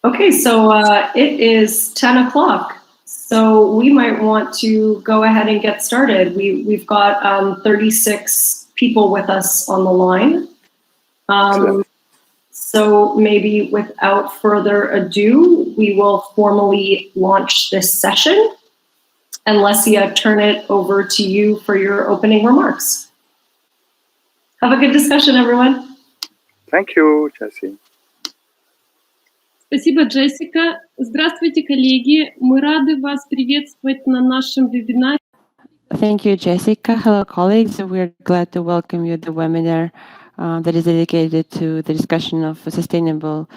Okay, so it is 10 o'clock. So we might want to go ahead and get started. We've got 36 people with us on the line. So maybe without further ado, we will formally launch this session. And Lilia, turn it over to you for your opening remarks. Have a good discussion, everyone. Thank you, Jessie. Спасибо, Джессика. Здравствуйте, коллеги. Мы рады вас приветствовать на нашем вебинаре. Thank you, Jessica. Hello, colleagues. We're glad to welcome you to the webinar that is dedicated to the discussion of sustainable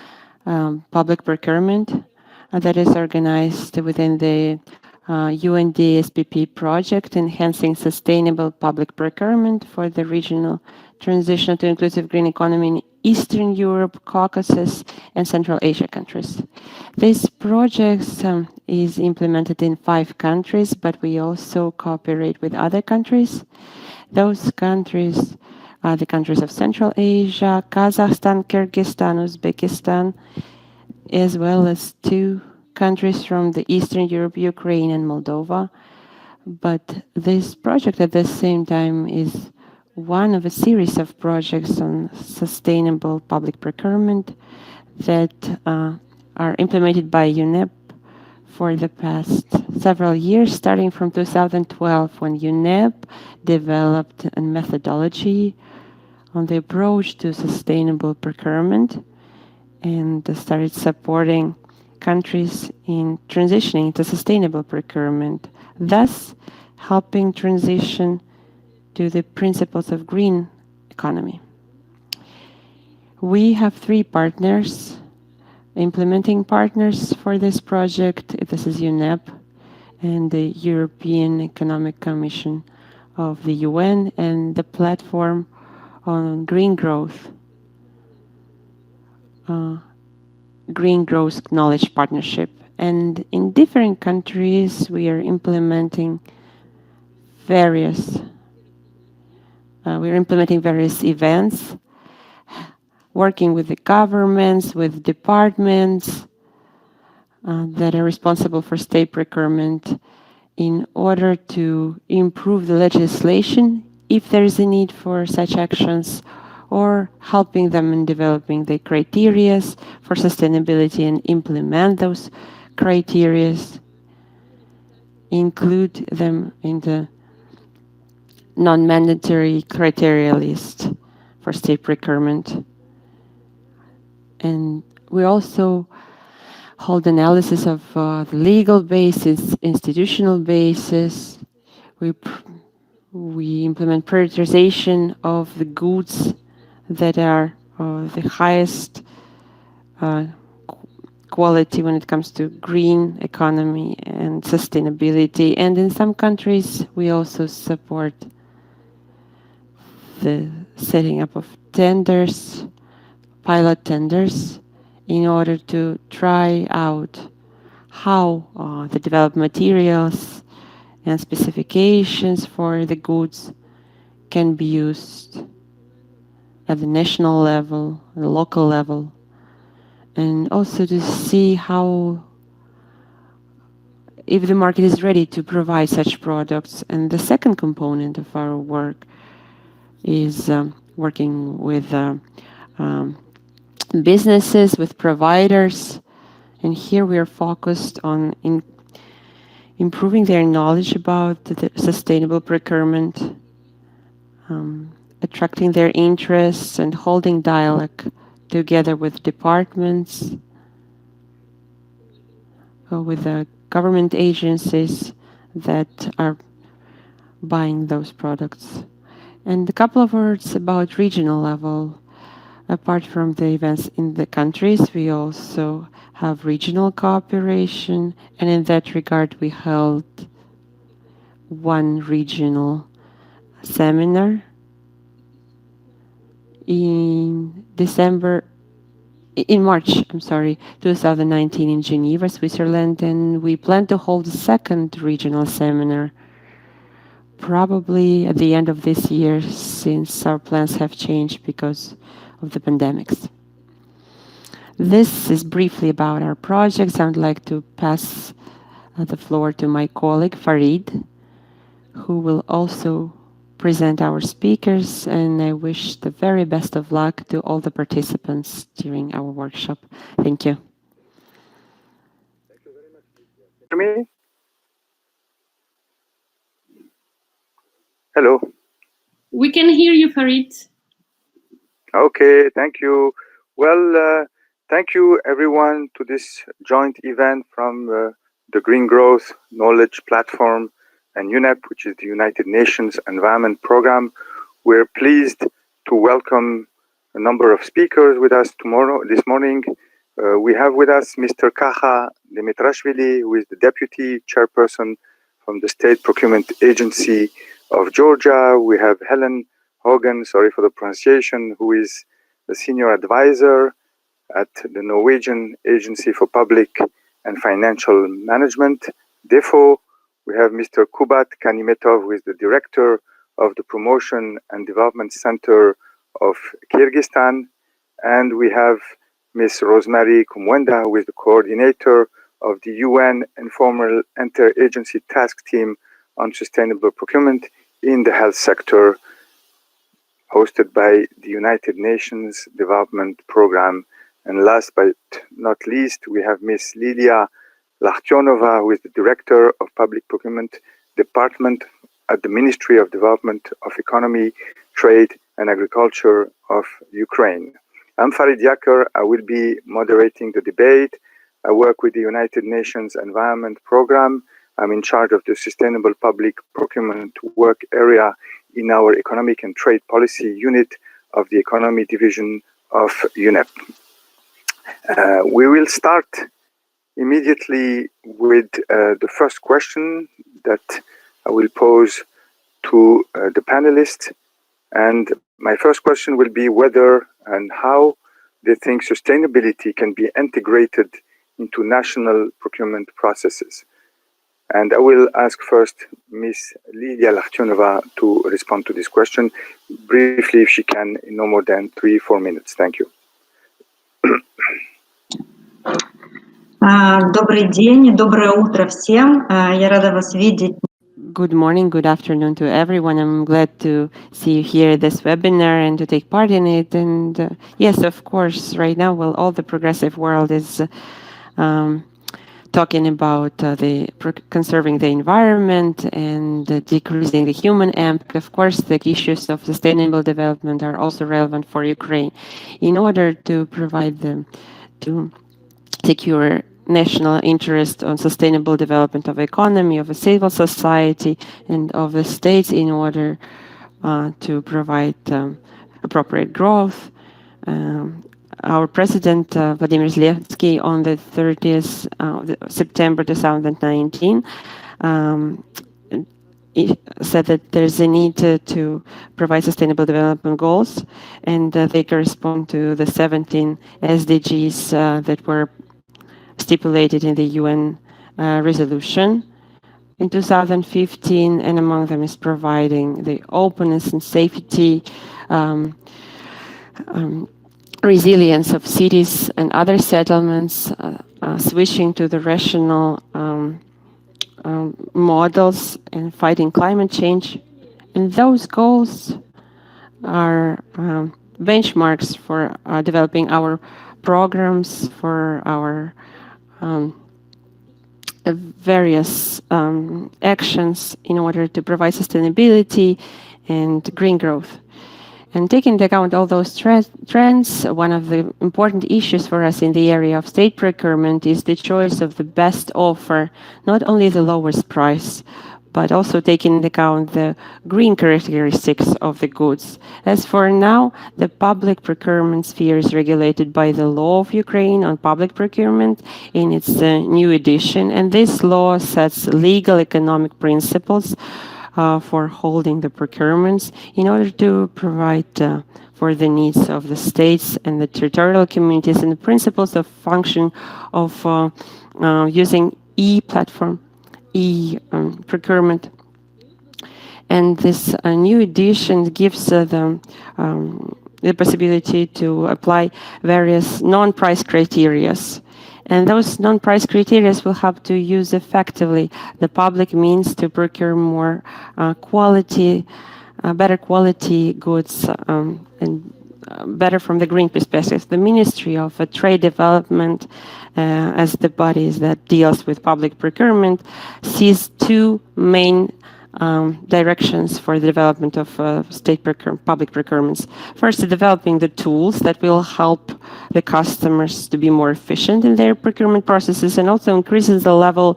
public procurement that is organized within the UNDA SPP project, enhancing sustainable public procurement for the regional transition to inclusive green economy in Eastern Europe, Caucasus, and Central Asia countries. This project is implemented in 5 countries, but we also cooperate with other countries. Those countries are the countries of Central Asia, Kazakhstan, Kyrgyzstan, Uzbekistan, as well as 2 countries from the Eastern Europe, Ukraine and Moldova. But this project at the same time is one of a series of projects on sustainable public procurement that are implemented by UNEP for the past several years, starting from 2012, when UNEP developed a methodology on the approach to sustainable procurement and started supporting countries in transitioning to sustainable procurement, thus helping transition to the principles of green economy. We have 3 partners, implementing partners for this project. This is UNEP and the European Economic Commission of the UN and the platform on green growth knowledge partnership. And in different countries, we are implementing various events, working with the governments, with departments that are responsible for state procurement in order to improve the legislation if there is a need for such actions, or helping them in developing the criteria for sustainability and implement those criteria, include them in the non-mandatory criteria list for state procurement. And we also hold analysis of the legal basis, institutional basis. We implement prioritization of the goods that are the highest quality when it comes to green economy and sustainability. And in some countries, we also support the setting up of tenders, pilot tenders, in order to try out how the developed materials and specifications for the goods can be used at the national level, the local level, and also to see how, if the market is ready to provide such products. And the second component of our work is working with businesses, with providers, and here we are focused on improving their knowledge about the sustainable procurement, attracting their interests and holding dialogue together with departments, with the government agencies that are buying those products. And a couple of words about regional level. Apart from the events in the countries, we also have regional cooperation, and in that regard, we held one regional seminar in March 2019 in Geneva, Switzerland, and we plan to hold a second regional seminar probably at the end of this year, since our plans have changed because of the pandemics. This is briefly about our projects. I would like to pass the floor to my colleague Farid, who will also present our speakers, and I wish the very best of luck to all the participants during our workshop. Thank you. Hear me? Hello. We can hear you, Farid. Okay, thank you. Well, thank you everyone to this joint event from the Green Growth Knowledge Platform and UNEP, which is the United Nations Environment Program. We're pleased to welcome a number of speakers with us this morning. We have with us Mr. Kakha Demetrashvili, who is the Deputy Chairperson from the State Procurement Agency of Georgia. We have Helene Hoggen, sorry for the pronunciation, who is the Senior Advisor at the Norwegian Agency for Public and Financial Management, DEFO. We have Mr. Kubat Kanimetov, who is the Director of the Promotion and Development Center of Kyrgyzstan. And we have Ms. Rosemary Kumwenda, who is the Coordinator of the UN Informal Interagency Task Team on Sustainable Procurement in the Health Sector, hosted by the United Nations Development Program. And last but not least, we have Ms. Lilia Lakhtionova, who is the Director of Public Procurement Department at the Ministry of Development of Economy, Trade and Agriculture of Ukraine. I'm Farid Yaker. I will be moderating the debate. I work with the United Nations Environment Program. I'm in charge of the Sustainable Public Procurement Work Area in our Economic and Trade Policy Unit of the Economy Division of UNEP. We will start immediately with the first question that I will pose to the panelists. And my first question will be whether and how they think sustainability can be integrated into national procurement processes. And I will ask first Ms. Lilia Lakhtionova to respond to this question briefly, if she can, in no more than 3-4 minutes. Thank you. Добрый день, доброе утро всем. Я рада вас видеть. Good morning, good afternoon to everyone. I'm glad to see you here at this webinar and to take part in it. And yes, of course, right now, well, all the progressive world is talking about conserving the environment and decreasing the human impact. Of course, the issues of sustainable development are also relevant for Ukraine. In order to provide them, to secure national interest on sustainable development of economy, of a civil society, and of the states in order to provide appropriate growth. Our President, Vladimir Zelensky, on the 30th September 2019, said that there's a need to provide sustainable development goals, and they correspond to the 17 SDGs that were stipulated in the UN resolution in 2015, and among them is providing the openness and safety, resilience of cities and other settlements, switching to the rational models and fighting climate change. And those goals are benchmarks for developing our programs, for our various actions in order to provide sustainability and green growth. And taking into account all those trends, one of the important issues for us in the area of state procurement is the choice of the best offer, not only the lowest price, but also taking into account the green characteristics of the goods. As for now, the public procurement sphere is regulated by the law of Ukraine on public procurement in its new edition, and this law sets legal economic principles for holding the procurements in order to provide for the needs of the states and the territorial communities, and the principles of function of using e-platform, e-procurement. And this new edition gives the the possibility to apply various non-price criteria. And those non-price criteria will help to use effectively the public means to procure more better quality goods and better from the green perspective. The Ministry of Trade Development, as the bodies that deals with public procurement, sees two main directions for the development of public procurements. First, developing the tools that will help the customers to be more efficient in their procurement processes, and also increases the level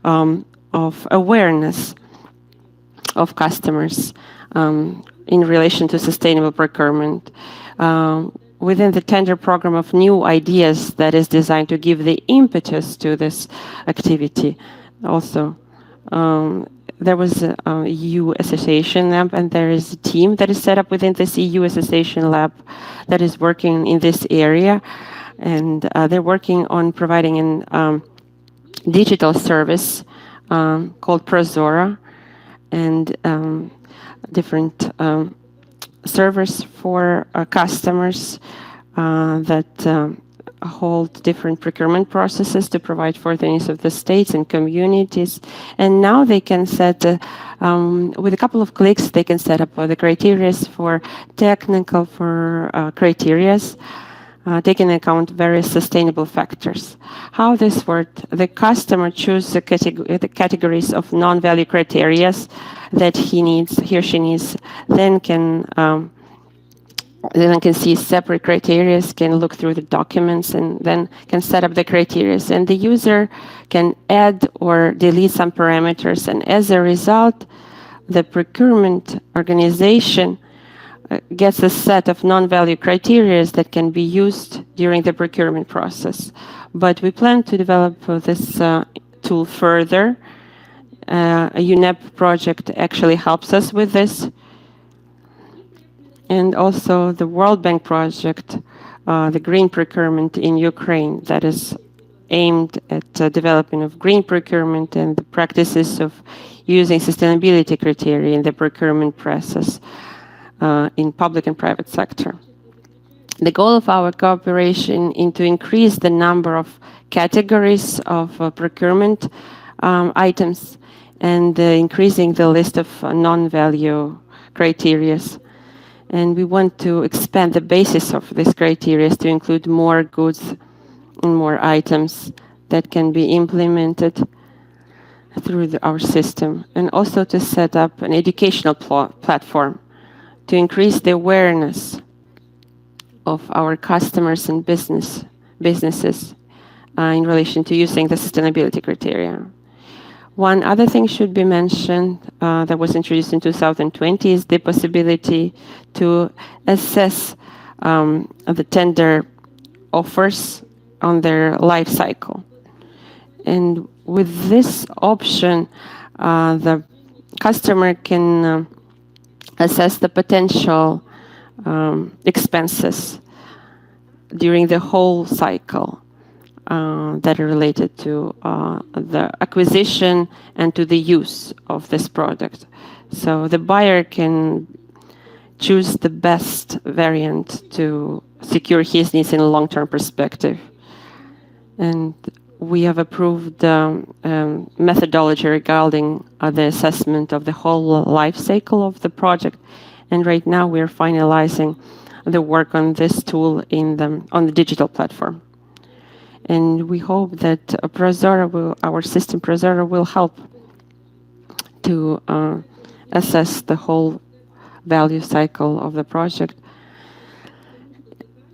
of awareness of customers in relation to sustainable procurement. Within the tender program of new ideas that is designed to give the impetus to this activity. Also, there was a EU Association Lab, and there is a team that is set up within this EU Association Lab that is working in this area. And they're working on providing a digital service called Prozora, and different servers for customers that hold different procurement processes to provide for the needs of the states and communities. And now they can set, with a couple of clicks, they can set up the criteria for technical criteria, taking into account various sustainable factors. How this worked, the customer chooses the categories of non-value criteria that he or she needs, then can see separate criteria, can look through the documents, and then can set up the criteria. And the user can add or delete some parameters. And as a result, the procurement organization gets a set of non-value criteria that can be used during the procurement process. But we plan to develop this tool further. A UNEP project actually helps us with this. And also the World Bank project, the green procurement in Ukraine, that is aimed at developing of green procurement and the practices of using sustainability criteria in the procurement process in public and private sector. The goal of our cooperation is to increase the number of categories of procurement items and increasing the list of non-value criteria. And we want to expand the basis of these criteria to include more goods and more items that can be implemented through our system, and also to set up an educational platform to increase the awareness of our customers and businesses in relation to using the sustainability criteria. One other thing should be mentioned that was introduced in 2020 is the possibility to assess the tender offers on their life cycle. And with this option, the customer can assess the potential expenses during the whole cycle that are related to the acquisition and to the use of this product. So the buyer can choose the best variant to secure his needs in a long-term perspective. And we have approved methodology regarding the assessment of the whole life cycle of the project. And right now we're finalizing the work on this tool on the digital platform. And we hope that our system Prozora will help to assess the whole value cycle of the project.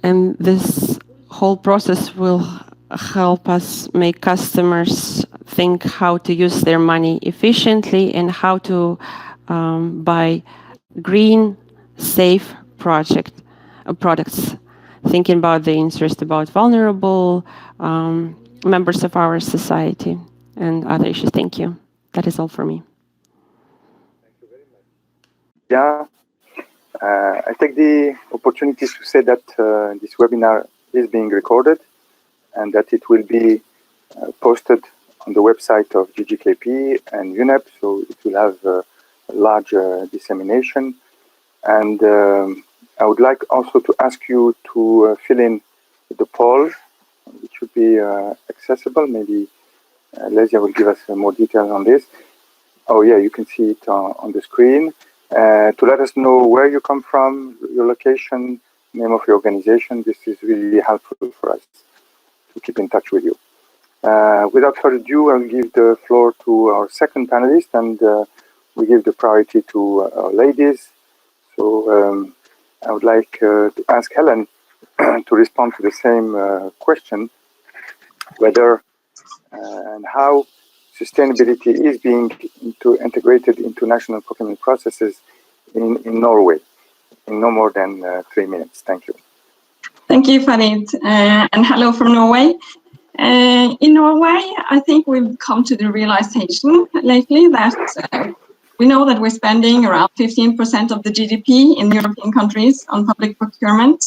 And this whole process will help us make customers think how to use their money efficiently and how to buy green, safe products, thinking about the interest about vulnerable members of our society and other issues. Thank you. That is all for me. Thank you very much. Yeah, I take the opportunity to say that this webinar is being recorded and that it will be posted on the website of GGKP and UNEP, so it will have a large dissemination. And I would like also to ask you to fill in the poll. It should be accessible. Maybe Lilia will give us more details on this. Oh yeah, you can see it on the screen. To let us know where you come from, your location, name of your organization. This is really helpful for us to keep in touch with you. Without further ado, I'll give the floor to our second panelist, and we give the priority to our ladies. So I would like to ask Helene to respond to the same question, whether and how sustainability is being integrated into national procurement processes in Norway, in no more than 3 minutes. Thank you. Thank you, Farid, and hello from Norway. In Norway, I think we've come to the realization lately that we know that we're spending around 15% of the GDP in European countries on public procurement,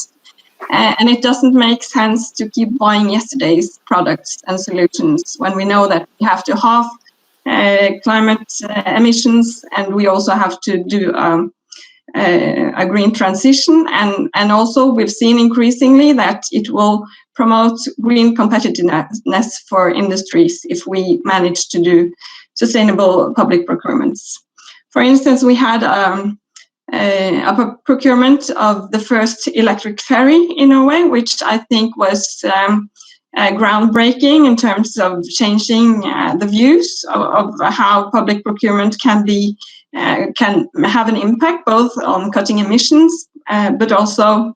and it doesn't make sense to keep buying yesterday's products and solutions when we know that we have to halve climate emissions, and we also have to do a green transition, and also we've seen increasingly that it will promote green competitiveness for industries if we manage to do sustainable public procurements. For instance, we had a procurement of the first electric ferry in Norway, which I think was groundbreaking in terms of changing the views of how public procurement can have an impact both on cutting emissions, but also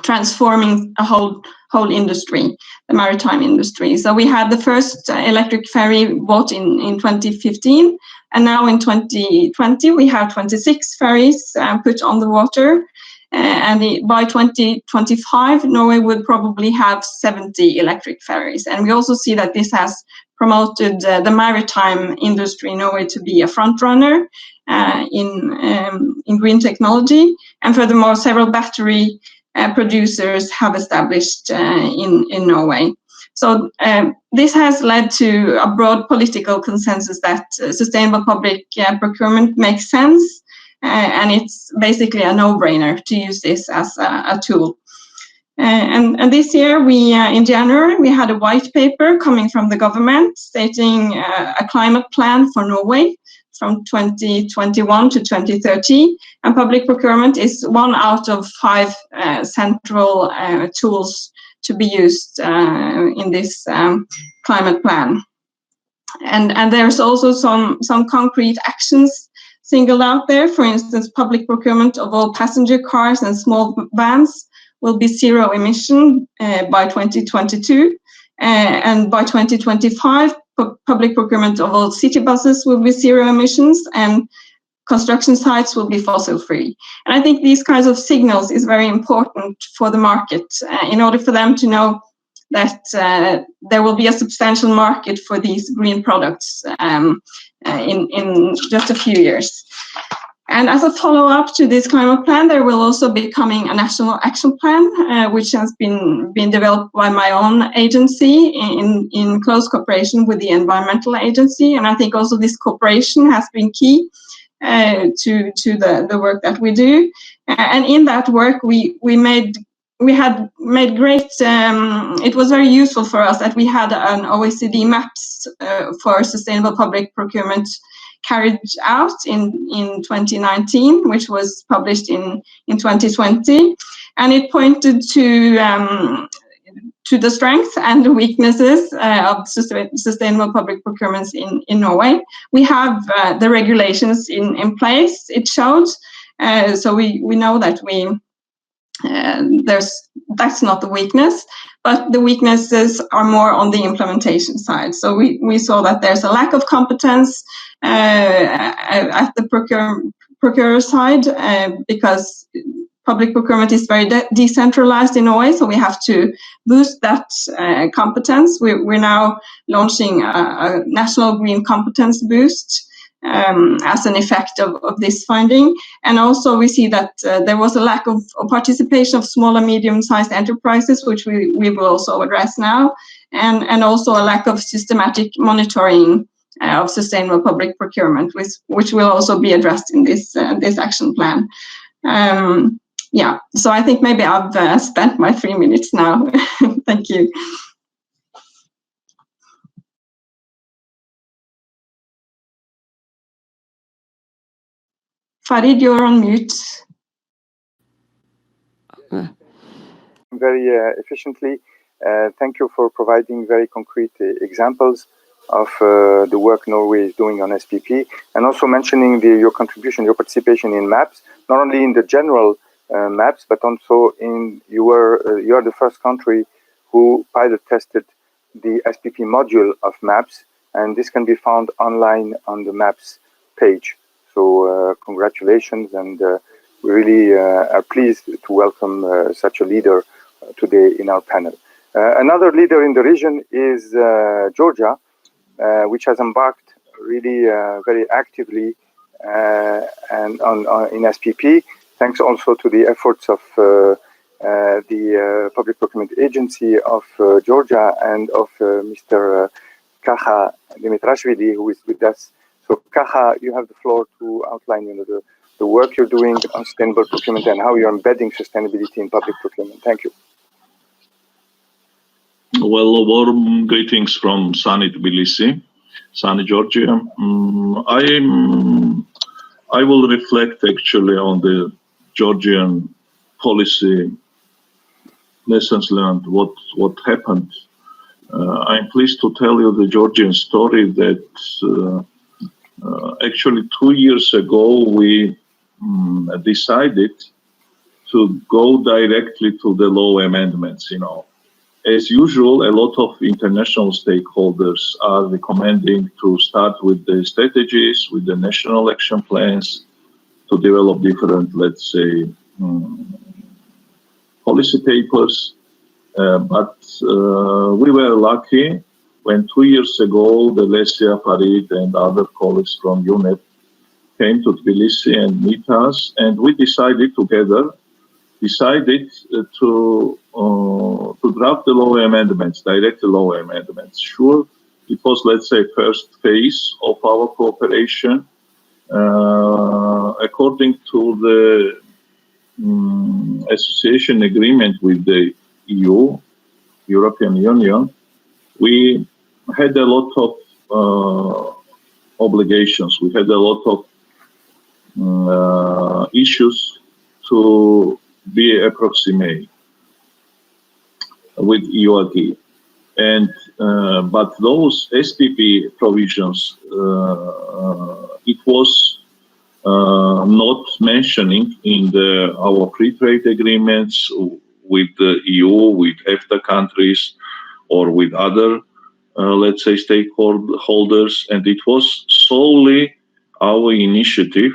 transforming a whole industry, the maritime industry. So we had the first electric ferry bought in 2015, and now in 2020 we have 26 ferries put on the water, and by 2025 Norway would probably have 70 electric ferries. And we also see that this has promoted the maritime industry in Norway to be a front runner in green technology, and furthermore several battery producers have established in Norway. So this has led to a broad political consensus that sustainable public procurement makes sense, and it's basically a no-brainer to use this as a tool. And this year, in January, we had a white paper coming from the government stating a climate plan for Norway from 2021 to 2030, and public procurement is one out of 5 central tools to be used in this climate plan. And there's also some concrete actions singled out there. For instance, public procurement of all passenger cars and small vans will be zero emission by 2022, and by 2025, public procurement of all city buses will be zero emissions, and construction sites will be fossil free. And I think these kinds of signals is very important for the market in order for them to know that there will be a substantial market for these green products in just a few years. And as a follow-up to this climate plan, there will also be coming a national action plan, which has been developed by my own agency in close cooperation with the environmental agency. And I think also this cooperation has been key to the work that we do. And in that work, we had made great, it was very useful for us that we had an OECD maps for sustainable public procurement carried out in 2019, which was published in 2020, and it pointed to the strengths and the weaknesses of sustainable public procurements in Norway. We have the regulations in place, it showed, so we know that that's not the weakness, but the weaknesses are more on the implementation side. So we saw that there's a lack of competence at the procurer side because public procurement is very decentralized in Norway, so we have to boost that competence. We're now launching a national green competence boost as an effect of this finding. And also we see that there was a lack of participation of small and medium-sized enterprises, which we will also address now, and also a lack of systematic monitoring of sustainable public procurement, which will also be addressed in this action plan. yeah, so I think maybe I've spent my 3 minutes now. Thank you. Farid, you're on mute. Very efficiently. Thank you for providing very concrete examples of the work Norway is doing on SPP, and also mentioning your contribution, your participation in MAPS, not only in the general MAPS, but also you are the first country who pilot tested the SPP module of MAPS, and this can be found online on the MAPS page. So congratulations, and we really are pleased to welcome such a leader today in our panel. Another leader in the region is Georgia, which has embarked really very actively and in SPP, thanks also to the efforts of the Public Procurement Agency of Georgia and of Mr. Kakha Demetrashvili, who is with us. So Kakha, you have the floor to outline the work you're doing on sustainable procurement and how you're embedding sustainability in public procurement. Thank you. Well, warm greetings from sunny Tbilisi, sunny Georgia. I will reflect actually on the Georgian policy lessons learned, what happened. I'm pleased to tell you the Georgian story that actually 2 years ago we decided to go directly to the law amendments, As usual, a lot of international stakeholders are recommending to start with the strategies, with the national action plans, to develop different, let's say, policy papers. But we were lucky when 2 years ago, the Lilia, Farid, and other colleagues from UNEP came to Tbilisi and meet us, and we decided together to draft the law amendments, direct the law amendments. Sure, it was, let's say, first phase of our cooperation. According to the association agreement with the EU, European Union, we had a lot of obligations. We had a lot of issues to be approximate with EUAG. And but those SPP provisions, it was not mentioning in our free trade agreements with the EU, with EFTA countries, or with other, let's say, stakeholders. And it was solely our initiative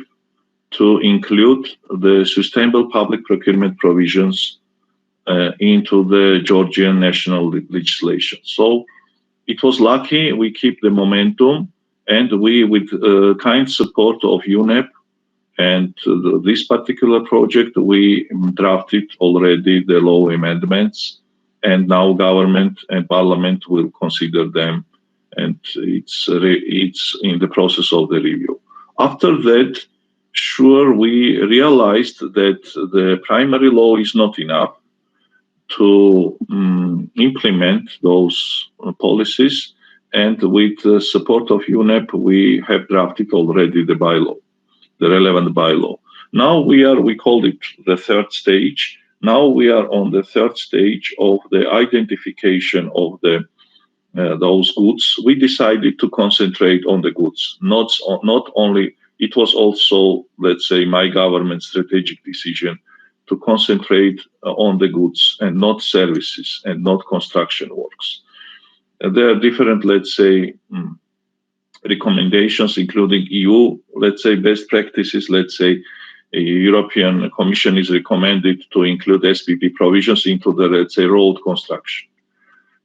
to include the sustainable public procurement provisions into the Georgian national legislation. So it was lucky we keep the momentum, and we, with kind support of UNEP and this particular project, we drafted already the law amendments, and now government and parliament will consider them, and it's in the process of the review. After that, sure, we realized that the primary law is not enough to implement those policies, and with the support of UNEP, we have drafted already the bylaw, the relevant bylaw. Now we called it the third stage. Now we are on the third stage of the identification of those goods. We decided to concentrate on the goods, not only. It was also, let's say, my government strategic decision to concentrate on the goods and not services and not construction works. There are different, let's say, recommendations, including EU, let's say, best practices. Let's say, a European Commission is recommended to include SPP provisions into the, let's say, road construction.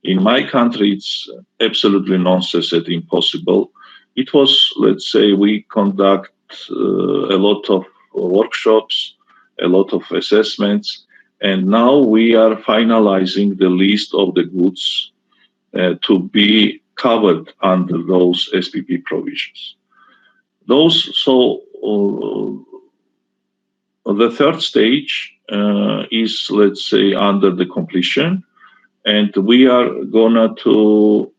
In my country, it's absolutely nonsense and impossible. It was, let's say, we conduct a lot of workshops, a lot of assessments, and now we are finalizing the list of the goods to be covered under those SPP provisions. the third stage is, let's say, under the completion, and we are gonna to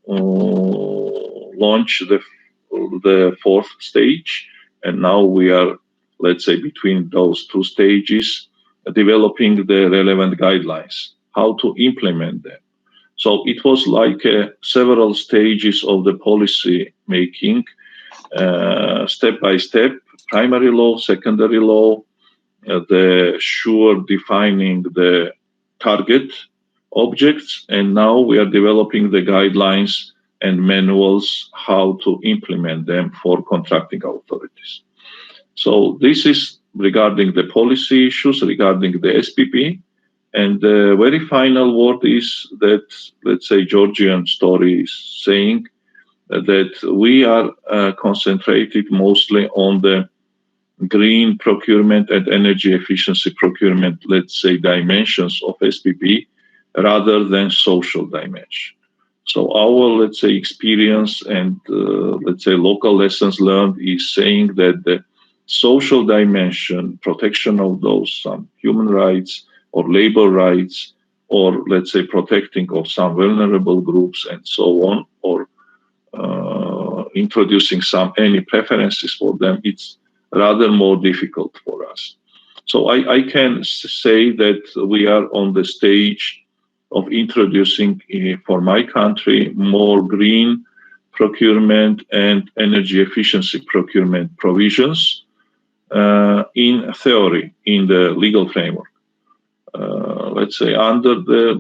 launch the fourth stage, and now we are, let's say, between those two stages, developing the relevant guidelines, how to implement them. So it was like several stages of the policy making, step by step, primary law, secondary law, the sure defining the target objects, and now we are developing the guidelines and manuals how to implement them for contracting authorities. So this is regarding the policy issues, regarding the SPP. And the very final word is that, let's say, Georgian story is saying that we are concentrated mostly on the green procurement and energy efficiency procurement, let's say, dimensions of SPP rather than social dimension. So our, let's say, experience and, let's say, local lessons learned is saying that the social dimension, protection of those some human rights or labor rights, or let's say protecting of some vulnerable groups and so on, or introducing any preferences for them, it's rather more difficult for us. So I can say that we are on the stage of introducing, for my country, more green procurement and energy efficiency procurement provisions in theory, in the legal framework. Let's say under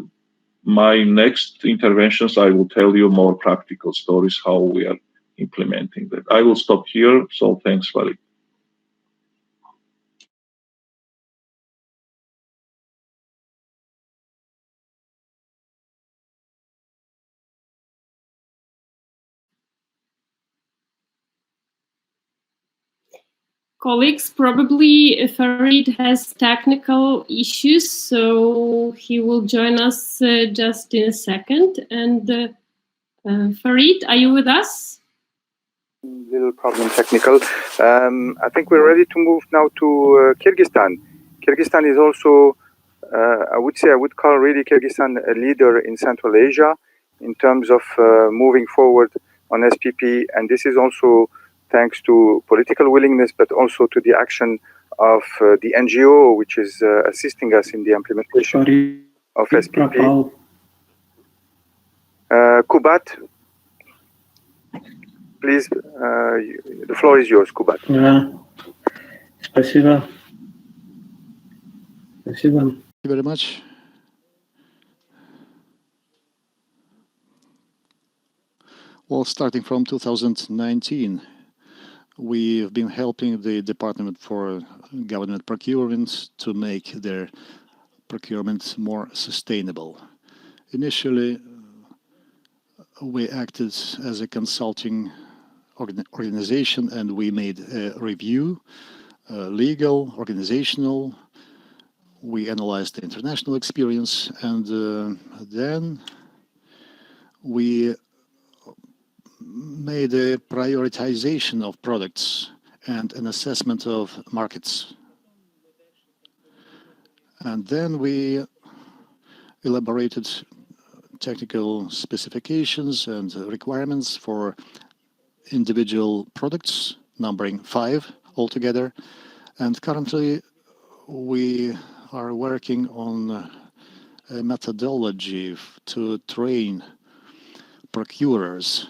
my next interventions, I will tell you more practical stories how we are implementing that. I will stop here. So thanks, Farid. Colleagues, probably Farid has technical issues, so he will join us just in a second. And Farid, are you with us? Little problem technical. I think we're ready to move now to Kyrgyzstan. Kyrgyzstan is also, I would call really Kyrgyzstan a leader in Central Asia in terms of moving forward on SPP. And this is also thanks to political willingness, but also to the action of the NGO, which is assisting us in the implementation of SPP. Kubat, please, the floor is yours, Kubat. Спасибо. Спасибо. Thank you very much. Well, starting from 2019, we've been helping the Department for Government Procurement to make their procurement more sustainable. Initially, we acted as a consulting organization, and we made a review, legal, organizational. We analyzed the international experience, and then we made a prioritization of products and an assessment of markets. And then we elaborated technical specifications and requirements for individual products, numbering 5 altogether. And currently, we are working on a methodology to train procurers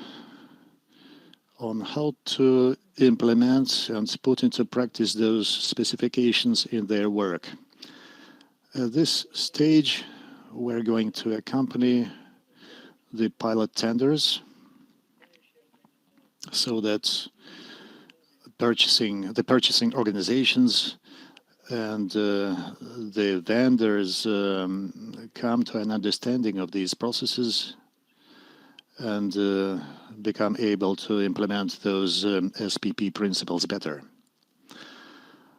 on how to implement and put into practice those specifications in their work. At this stage, we're going to accompany the pilot tenders so that the purchasing organizations and the vendors come to an understanding of these processes and become able to implement those SPP principles better.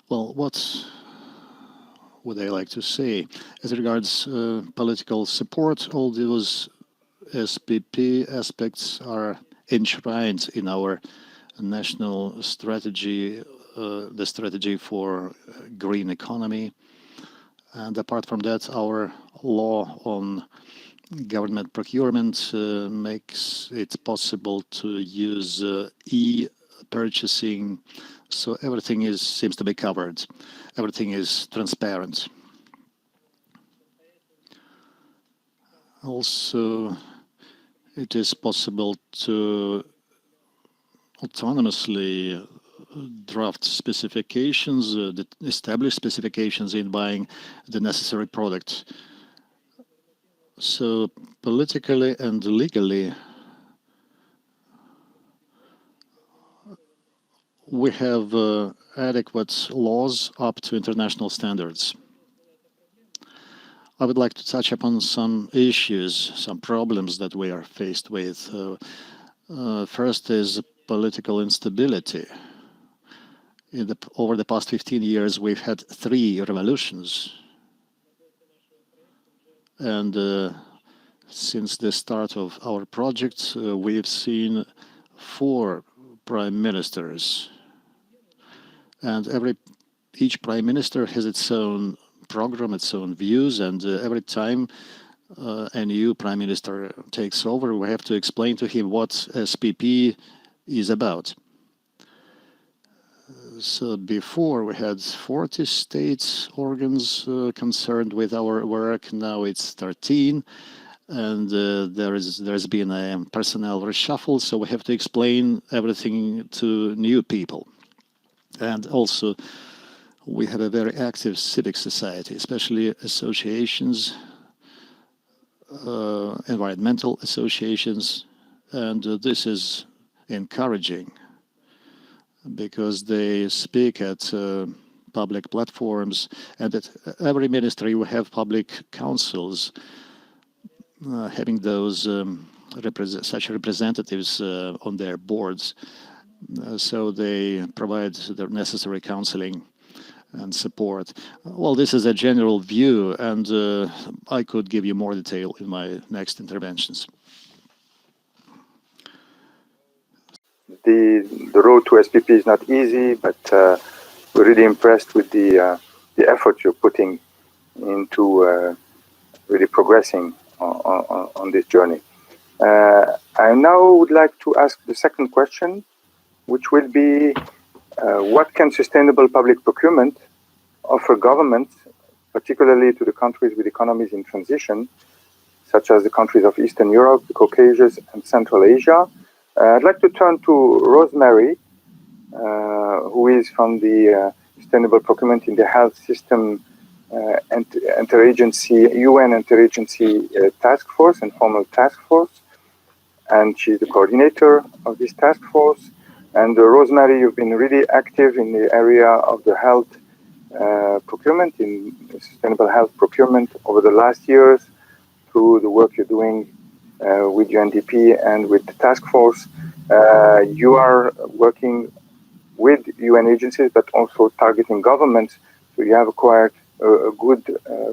Well, what would I like to say? As regards political support, all those SPP aspects are enshrined in our national strategy the strategy for green economy. And apart from that, our law on government procurement makes it possible to use e-purchasing. So everything seems to be covered. Everything is transparent. Also, it is possible to autonomously draft specifications, establish specifications in buying the necessary product. So politically and legally, we have adequate laws up to international standards. I would like to touch upon some issues, some problems that we are faced with. First is political instability. Over the past 15 years, we've had 3 revolutions. And since the start of our project, we've seen 4 prime ministers. And each prime minister has its own program, its own views, and every time a new prime minister takes over, we have to explain to him what SPP is about. So before we had 40 state organs concerned with our work. Now it's 13, and there's been a personnel reshuffle, so we have to explain everything to new people. And also, we have a very active civic society, especially associations, environmental associations, and this is encouraging because they speak at public platforms, and at every ministry we have public councils having those such representatives on their boards, so they provide the necessary counseling and support. Well, this is a general view, and I could give you more detail in my next interventions. The road to SPP is not easy, but we're really impressed with the effort you're putting into really progressing on this journey. I now would like to ask the second question, which will be, what can sustainable public procurement offer governments, particularly to the countries with economies in transition, such as the countries of Eastern Europe, the Caucasus and Central Asia? I'd like to turn to Rosemary, who is from the Sustainable Procurement in the Health System Interagency, UN Interagency Task Force, informal task force, and she's the coordinator of this task force. And Rosemary, you've been really active in the area of the health procurement, in sustainable health procurement over the last years through the work you're doing with UNDP and with the task force. You are working with UN agencies, but also targeting governments. So you have acquired a good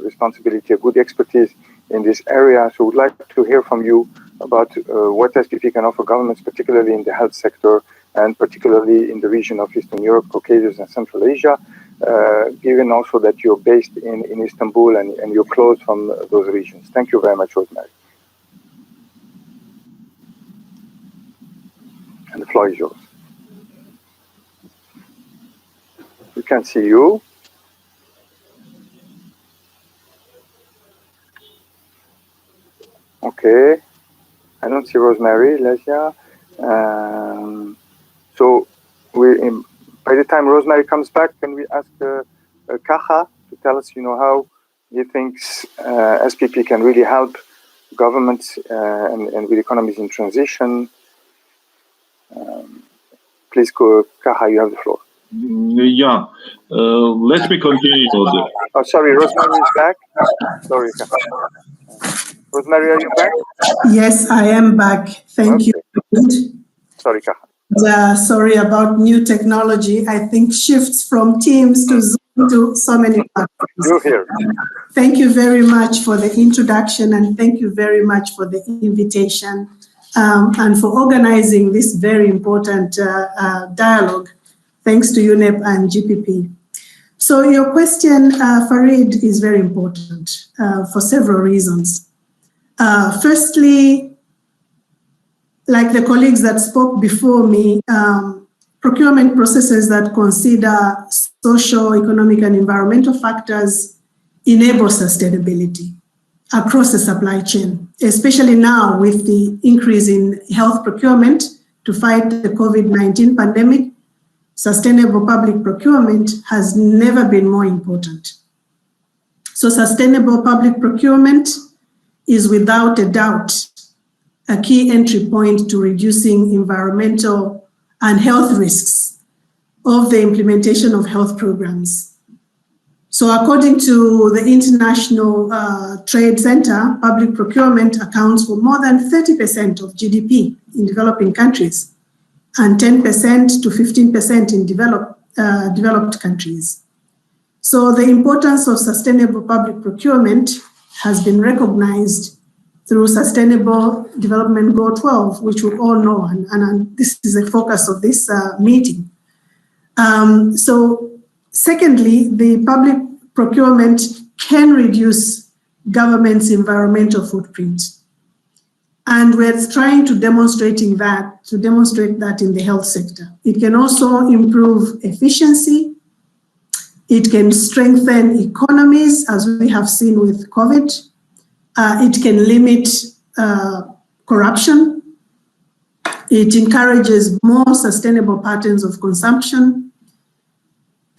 responsibility, a good expertise in this area. So we'd like to hear from you about what SPP can offer governments, particularly in the health sector, and particularly in the region of Eastern Europe, Caucasus and Central Asia, given also that you're based in Istanbul and you're close from those regions. Thank you very much, Rosemary. And the floor is yours. We can see you. Okay. I don't see Rosemary, Lilia. So by the time Rosemary comes back, can we ask Kakha to tell us, how he thinks SPP can really help governments and with economies in transition? Please go, Kakha, you have the floor. Yeah, let me continue. Oh, sorry, Rosemary is back. Sorry, Kakha. Rosemary, are you back? Yes, I am back. Thank you. Sorry, Kakha. Sorry about new technology. I think shifts from Teams to Zoom to so many platforms. You're here. Thank you very much for the introduction, and thank you very much for the invitation and for organizing this very important dialogue thanks to UNEP and GPP. So your question, Farid, is very important for several reasons. Firstly, like the colleagues that spoke before me, procurement processes that consider social, economic, and environmental factors enable sustainability across the supply chain, especially now with the increase in health procurement to fight the COVID-19 pandemic. Sustainable public procurement has never been more important. So sustainable public procurement is without a doubt a key entry point to reducing environmental and health risks of the implementation of health programs. So according to the International Trade Center, public procurement accounts for more than 30% of GDP in developing countries and 10% to 15% in developed countries. So the importance of sustainable public procurement has been recognized through Sustainable Development Goal 12, which we all know, and this is the focus of this meeting. So secondly, the public procurement can reduce government's environmental footprint. And we're trying to demonstrate that in the health sector. It can also improve efficiency. It can strengthen economies, as we have seen with COVID. It can limit corruption. It encourages more sustainable patterns of consumption.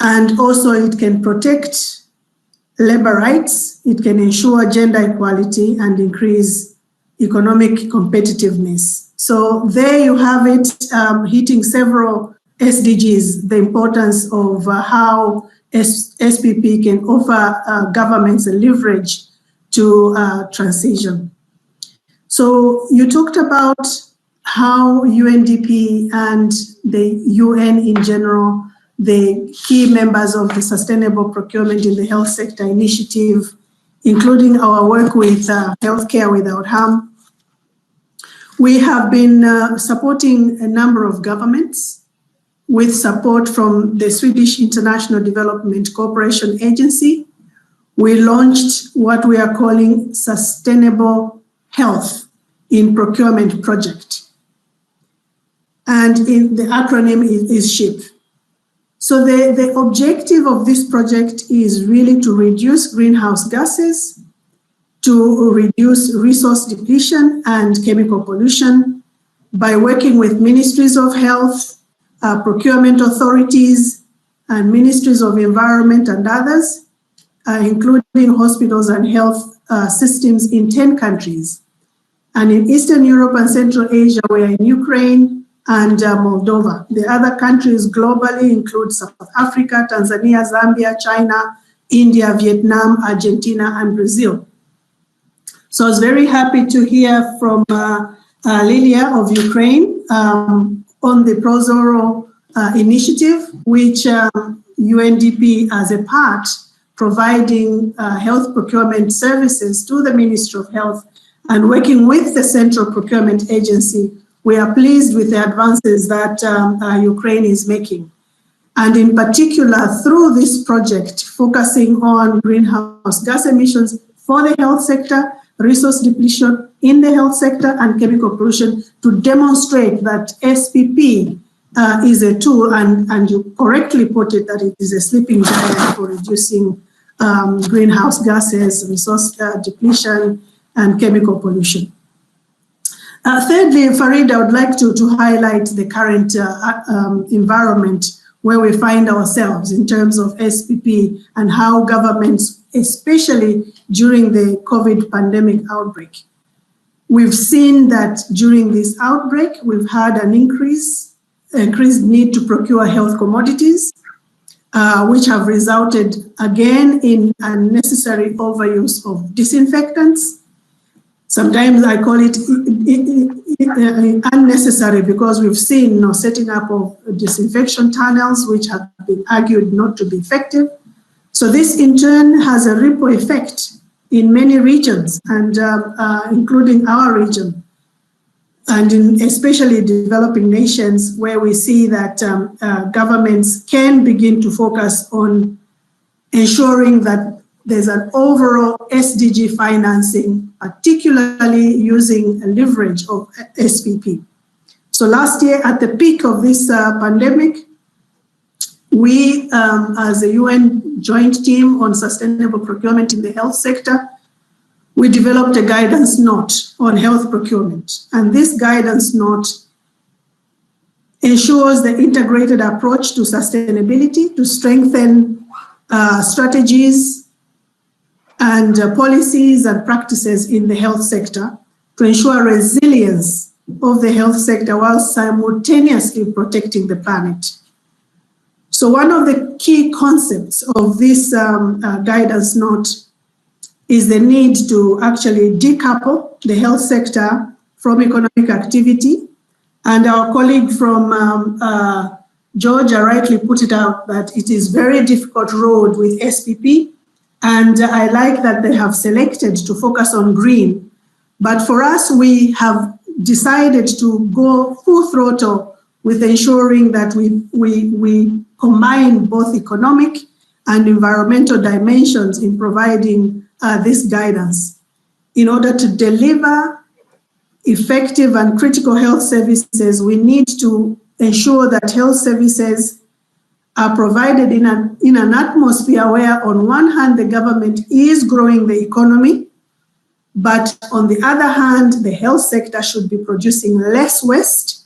And also it can protect labor rights. It can ensure gender equality and increase economic competitiveness. So there you have it, hitting several SDGs, the importance of how SPP can offer governments a leverage to transition. So you talked about how UNDP and the UN in general, the key members of the Sustainable Procurement in the Health Sector Initiative, including our work with Healthcare Without Harm. We have been supporting a number of governments with support from the Swedish International Development Cooperation Agency. We launched what we are calling Sustainable Health in Procurement Project. And the acronym is SHIP. So the objective of this project is really to reduce greenhouse gases, to reduce resource depletion and chemical pollution by working with ministries of health, procurement authorities, and ministries of environment and others, including hospitals and health systems in 10 countries. And in Eastern Europe and Central Asia, we are in Ukraine and Moldova. The other countries globally include South Africa, Tanzania, Zambia, China, India, Vietnam, Argentina, and Brazil. So I was very happy to hear from Lilia of Ukraine on the ProZorro initiative, which UNDP as a part providing health procurement services to the Ministry of Health and working with the Central Procurement Agency. We are pleased with the advances that Ukraine is making. And in particular, through this project, focusing on greenhouse gas emissions for the health sector, resource depletion in the health sector, and chemical pollution, to demonstrate that SPP is a tool, and you correctly put it, that it is a sleeping giant for reducing greenhouse gases, resource depletion, and chemical pollution. Thirdly, Farid, I would like to highlight the current environment where we find ourselves in terms of SPP and how governments, especially during the COVID pandemic outbreak. We've seen that during this outbreak, we've had an increased need to procure health commodities, which have resulted again in unnecessary overuse of disinfectants. Sometimes I call it unnecessary because we've seen setting up of disinfection tunnels, which have been argued not to be effective. So this in turn has a ripple effect in many regions, and including our region. and in especially developing nations where we see that governments can begin to focus on ensuring that there's an overall SDG financing, particularly using a leverage of SPP. So last year, at the peak of this pandemic, we, as a UN joint team on sustainable procurement in the health sector, we developed a guidance note on health procurement. And this guidance note ensures the integrated approach to sustainability to strengthen strategies and policies and practices in the health sector to ensure resilience of the health sector while simultaneously protecting the planet. So one of the key concepts of this guidance note is the need to actually decouple the health sector from economic activity. And our colleague from Georgia rightly put it out that it is very difficult road with SPP. And I like that they have selected to focus on green. But for us, we have decided to go full throttle with ensuring that we combine both economic and environmental dimensions in providing this guidance in order to deliver effective and critical health services. We need to ensure that health services are provided in an atmosphere where on one hand the government is growing the economy, but on the other hand the health sector should be producing less waste,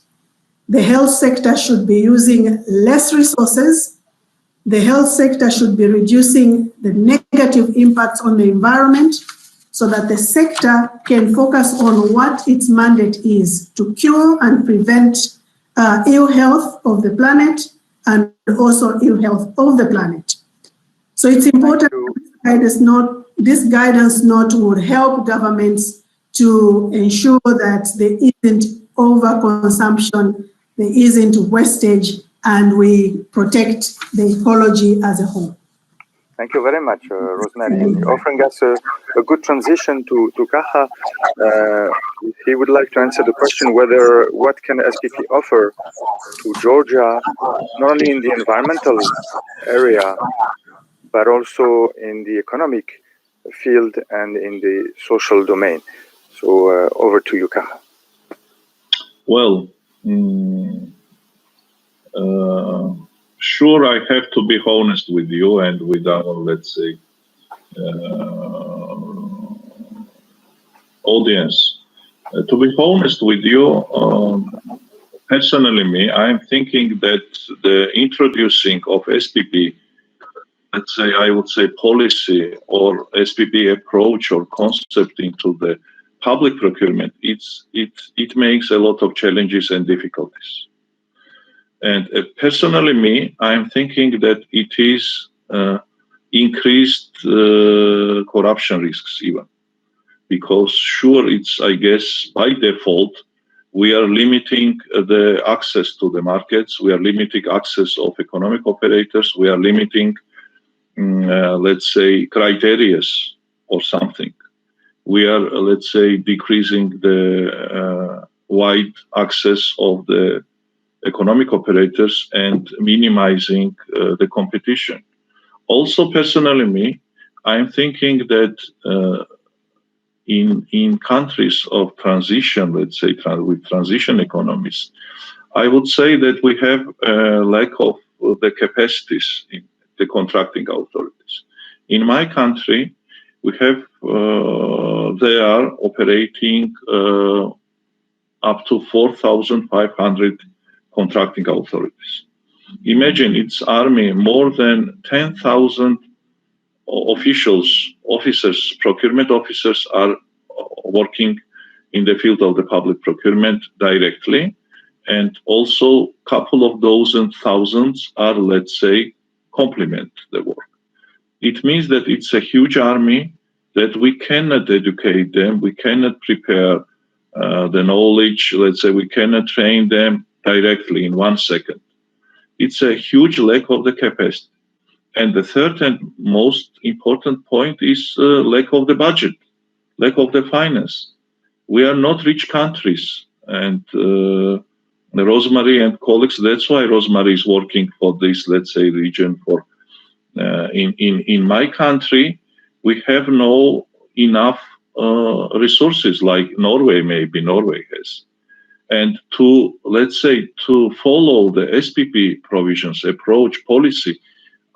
the health sector should be using less resources, the health sector should be reducing the negative impacts on the environment so that the sector can focus on what its mandate is, to cure and prevent ill health of the planet and also ill health of the planet. So it's important this guidance note would help governments to ensure that there isn't overconsumption, there isn't wastage, and we protect the ecology as a whole. Thank you very much, Rosemary, and offering us a good transition to Kakha. He would like to answer the question whether what can SPP offer to Georgia, not only in the environmental area, but also in the economic field and in the social domain. So over to you, Kakha. Well, sure, I have to be honest with you and with our, let's say, audience. To be honest with you, personally, I'm thinking that the introducing of SPP, let's say, I would say policy or SPP approach or concept into the public procurement, it makes a lot of challenges and difficulties. And personally, I'm thinking that it is increased corruption risks even. Because sure, it's, I guess, by default, we are limiting the access to the markets, we are limiting access of economic operators, we are limiting, let's say, criteria or something. We are, let's say, decreasing the wide access of the economic operators and minimizing the competition. Also, personally, I'm thinking that in countries of transition, let's say with transition economies, I would say that we have a lack of the capacities in the contracting authorities. In my country, we have, they are operating up to 4,500 contracting authorities. Imagine its army, more than 10,000 officers, procurement officers are working in the field of the public procurement directly. And also a couple of dozen thousands are, let's say, complement the work. It means that it's a huge army that we cannot educate them, we cannot prepare the knowledge, let's say we cannot train them directly in 1 second. It's a huge lack of the capacity. And the third and most important point is lack of the budget, lack of the finance. We are not rich countries. and Rosemary and colleagues. That's why Rosemary is working for this, let's say, region. For in my country, we have no enough resources like Norway. Maybe Norway has, and to, let's say, to follow the SPP provisions, approach, policy.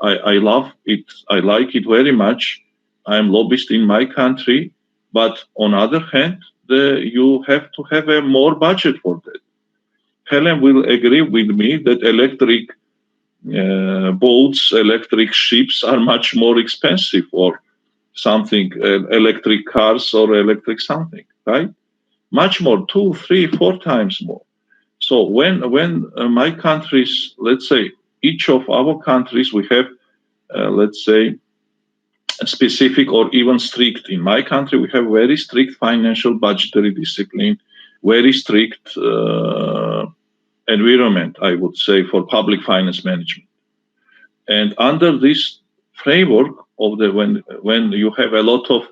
I love it. I like it very much. I'm lobbyist in my country, but on other hand, you have to have a more budget for that. Helen will agree with me that electric boats, electric ships are much more expensive, or something, electric cars or electric something, right? Much more, 2, 3, 4 times more. So when my countries, let's say, each of our countries, we have, let's say, specific or even strict. In my country, we have very strict financial budgetary discipline, very strict environment, I would say, for public finance management. And under this framework of the when you have a lot of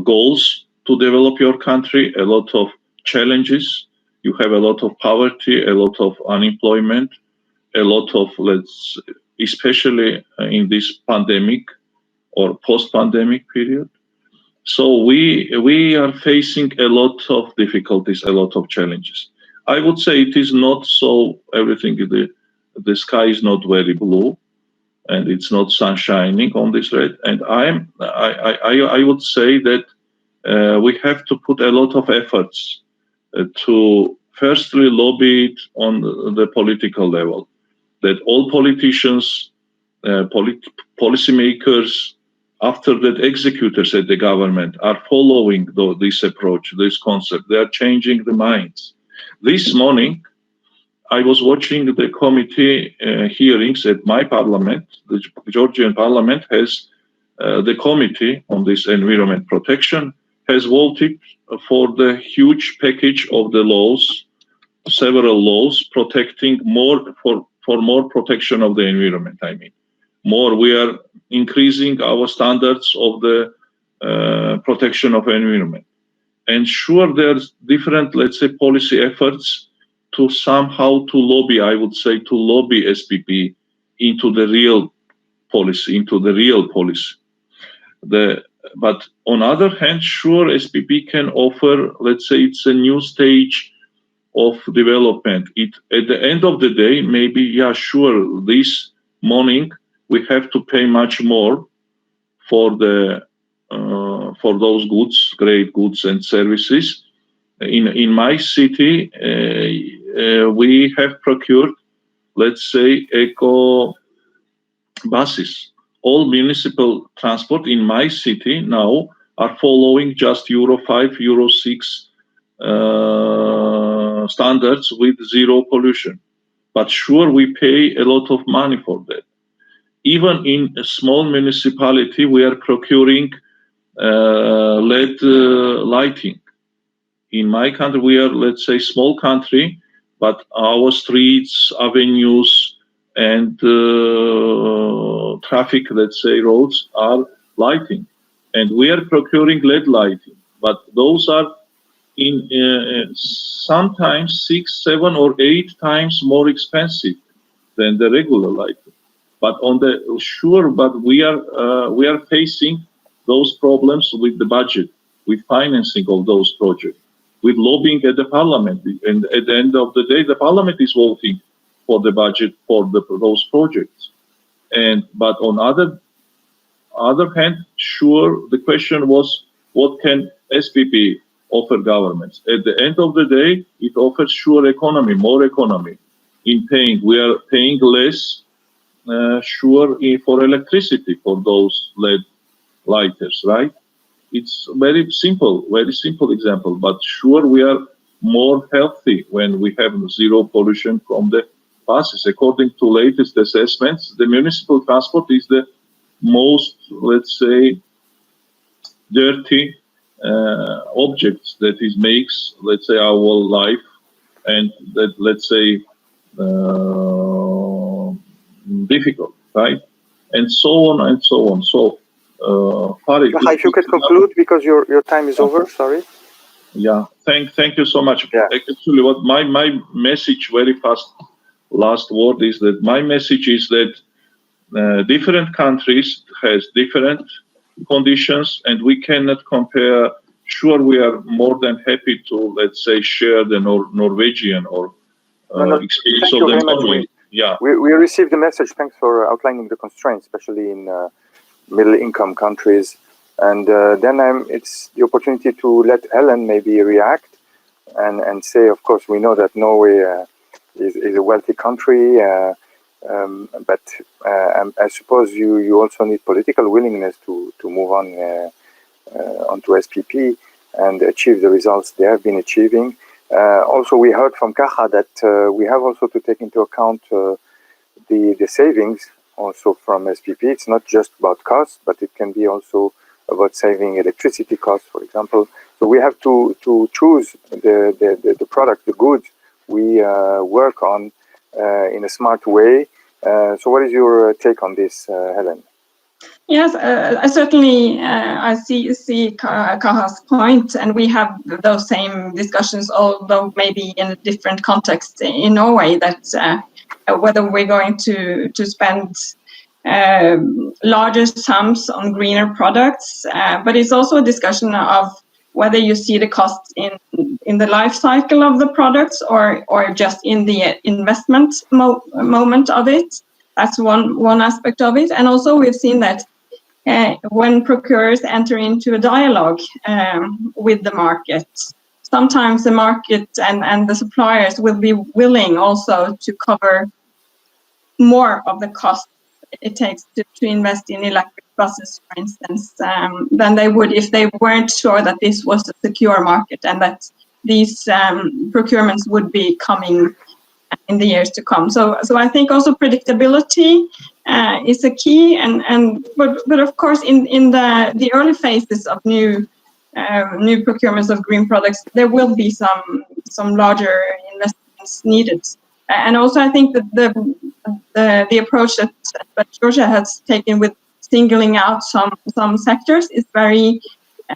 goals to develop your country, a lot of challenges, you have a lot of poverty, a lot of unemployment, a lot of, especially in this pandemic or post-pandemic period. So we are facing a lot of difficulties, a lot of challenges. I would say it is not so everything, the sky is not very blue, and it's not sun shining on this red. And I would say that we have to put a lot of efforts to firstly lobby it on the political level, that all politicians, policymakers, after that executors at the government are following this approach, this concept. They are changing the minds. This morning, I was watching the committee hearings at my parliament. The Georgian parliament has the committee on this environment protection has voted for the huge package of the laws, several laws protecting more for more protection of the environment. I mean, more, we are increasing our standards of the protection of environment. And sure, there's different, let's say, policy efforts to somehow to lobby, I would say, to lobby SPP into the real policy, But on other hand, sure, SPP can offer, let's say, it's a new stage of development. At the end of the day, maybe, yeah, sure, this morning we have to pay much more for those goods, great goods and services. In my city, we have procured, let's say, eco buses. All municipal transport in my city now are following just Euro 5, Euro 6 standards with zero pollution. But sure, we pay a lot of money for that. Even in a small municipality, we are procuring LED lighting. In my country, we are, let's say, small country, but our streets, avenues, and traffic, let's say, roads are lighting. And we are procuring LED lighting, but those are in sometimes 6, 7, or 8 times more expensive than the regular lighting. But we are facing those problems with the budget, with financing of those projects, with lobbying at the parliament. And at the end of the day, the parliament is voting for the budget for those projects. But on other hand, sure, the question was, what can SPP offer governments? At the end of the day, it offers sure economy, more economy in paying. We are paying less, for electricity for those LED lighters, right? It's very simple example, but sure, we are more healthy when we have zero pollution from the buses. According to latest assessments, the municipal transport is the most, let's say, dirty objects that it makes, let's say, our life, and that, let's say, difficult, right? And so on and so on. So, Farid, if you could conclude, because your time is over, sorry. Yeah, thank you so much. Yeah. Actually, what my message, very fast last word, is that my message is that different countries has different conditions, and we cannot compare. Sure, we are more than happy to, let's say, share the Norwegian or experience of the Norway. Yeah, we received the message. Thanks for outlining the constraints, especially in middle-income countries. And then it's the opportunity to let Helene maybe react and say, of course, we know that Norway is a wealthy country, but I suppose you also need political willingness to move on onto SPP and achieve the results they have been achieving. Also, we heard from Kakha that we have also to take into account the savings also from SPP. It's not just about cost, but it can be also about saving electricity costs, for example. So we have to choose the product, the goods we work on in a smart way. So what is your take on this, Helene? Yes, I certainly I see Kakha's point, and we have those same discussions, although maybe in a different context in Norway, that whether we're going to spend larger sums on greener products, but it's also a discussion of whether you see the costs in the life cycle of the products or just in the investment moment of it. That's one aspect of it. And also we've seen that when procurers enter into a dialogue with the market, sometimes the market and the suppliers will be willing also to cover more of the cost it takes to invest in electric buses, for instance, than they would if they weren't sure that this was a secure market and that these procurements would be coming in the years to come. So I think also predictability is a key, but of course in the early phases of new procurements of green products, there will be some larger investments needed. And also I think that the approach that Georgia has taken with singling out some sectors is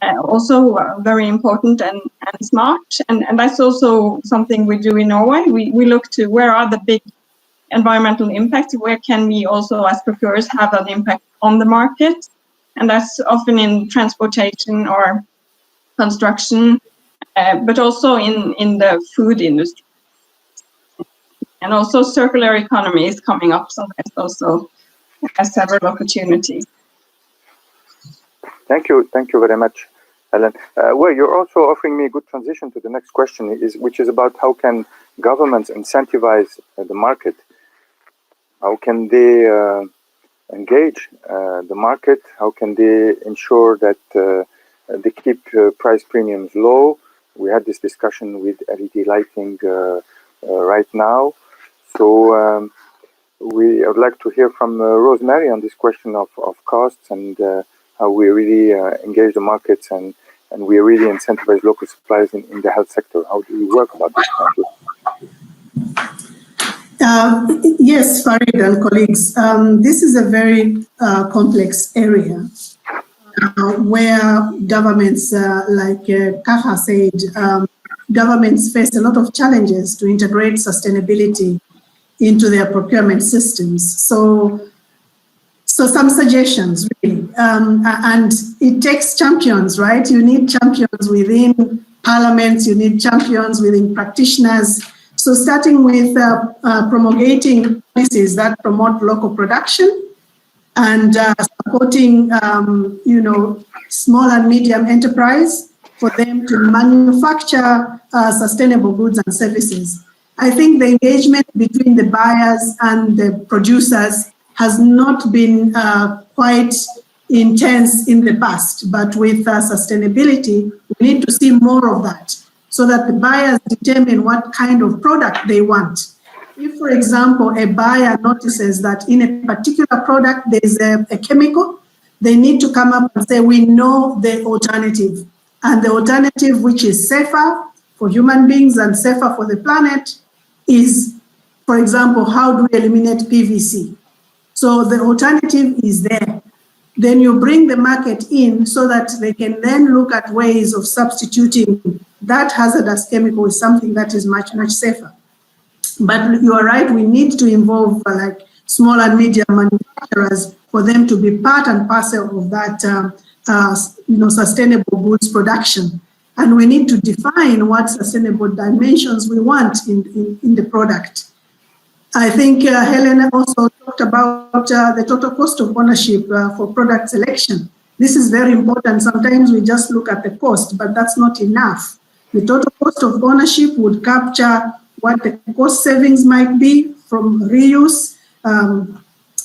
also very important and smart, and that's also something we do in Norway. We look to where are the big environmental impacts, where can we also as procurers have an impact on the market, and that's often in transportation or construction, but also in the food industry. And also circular economy is coming up, so there's also several opportunities. Thank you very much, Helene. Well, you're also offering me a good transition to the next question, which is about how can governments incentivize the market? How can they engage the market? How can they ensure that they keep price premiums low? We had this discussion with LED lighting right now. So I would like to hear from Rosemary on this question of costs and how we really engage the markets and we really incentivize local suppliers in the health sector. How do you work about this? Yes, Farid and colleagues, this is a very complex area where governments, like Kakha said, governments face a lot of challenges to integrate sustainability into their procurement systems. So some suggestions, really. And it takes champions, right? You need champions within parliaments, you need champions within practitioners. So starting with promulgating policies that promote local production and supporting, small and medium enterprise for them to manufacture sustainable goods and services. I think the engagement between the buyers and the producers has not been quite intense in the past, but with sustainability, we need to see more of that so that the buyers determine what kind of product they want. If, for example, a buyer notices that in a particular product there's a chemical, they need to come up and say, we know the alternative. And the alternative, which is safer for human beings and safer for the planet, is, for example, how do we eliminate PVC? So the alternative is there. Then you bring the market in so that they can then look at ways of substituting that hazardous chemical is something that is much, much safer. But you are right, we need to involve like small and medium manufacturers for them to be part and parcel of that sustainable goods production. And we need to define what sustainable dimensions we want in the product. I think Helene also talked about the total cost of ownership for product selection. This is very important. Sometimes we just look at the cost, but that's not enough. The total cost of ownership would capture what the cost savings might be from reuse,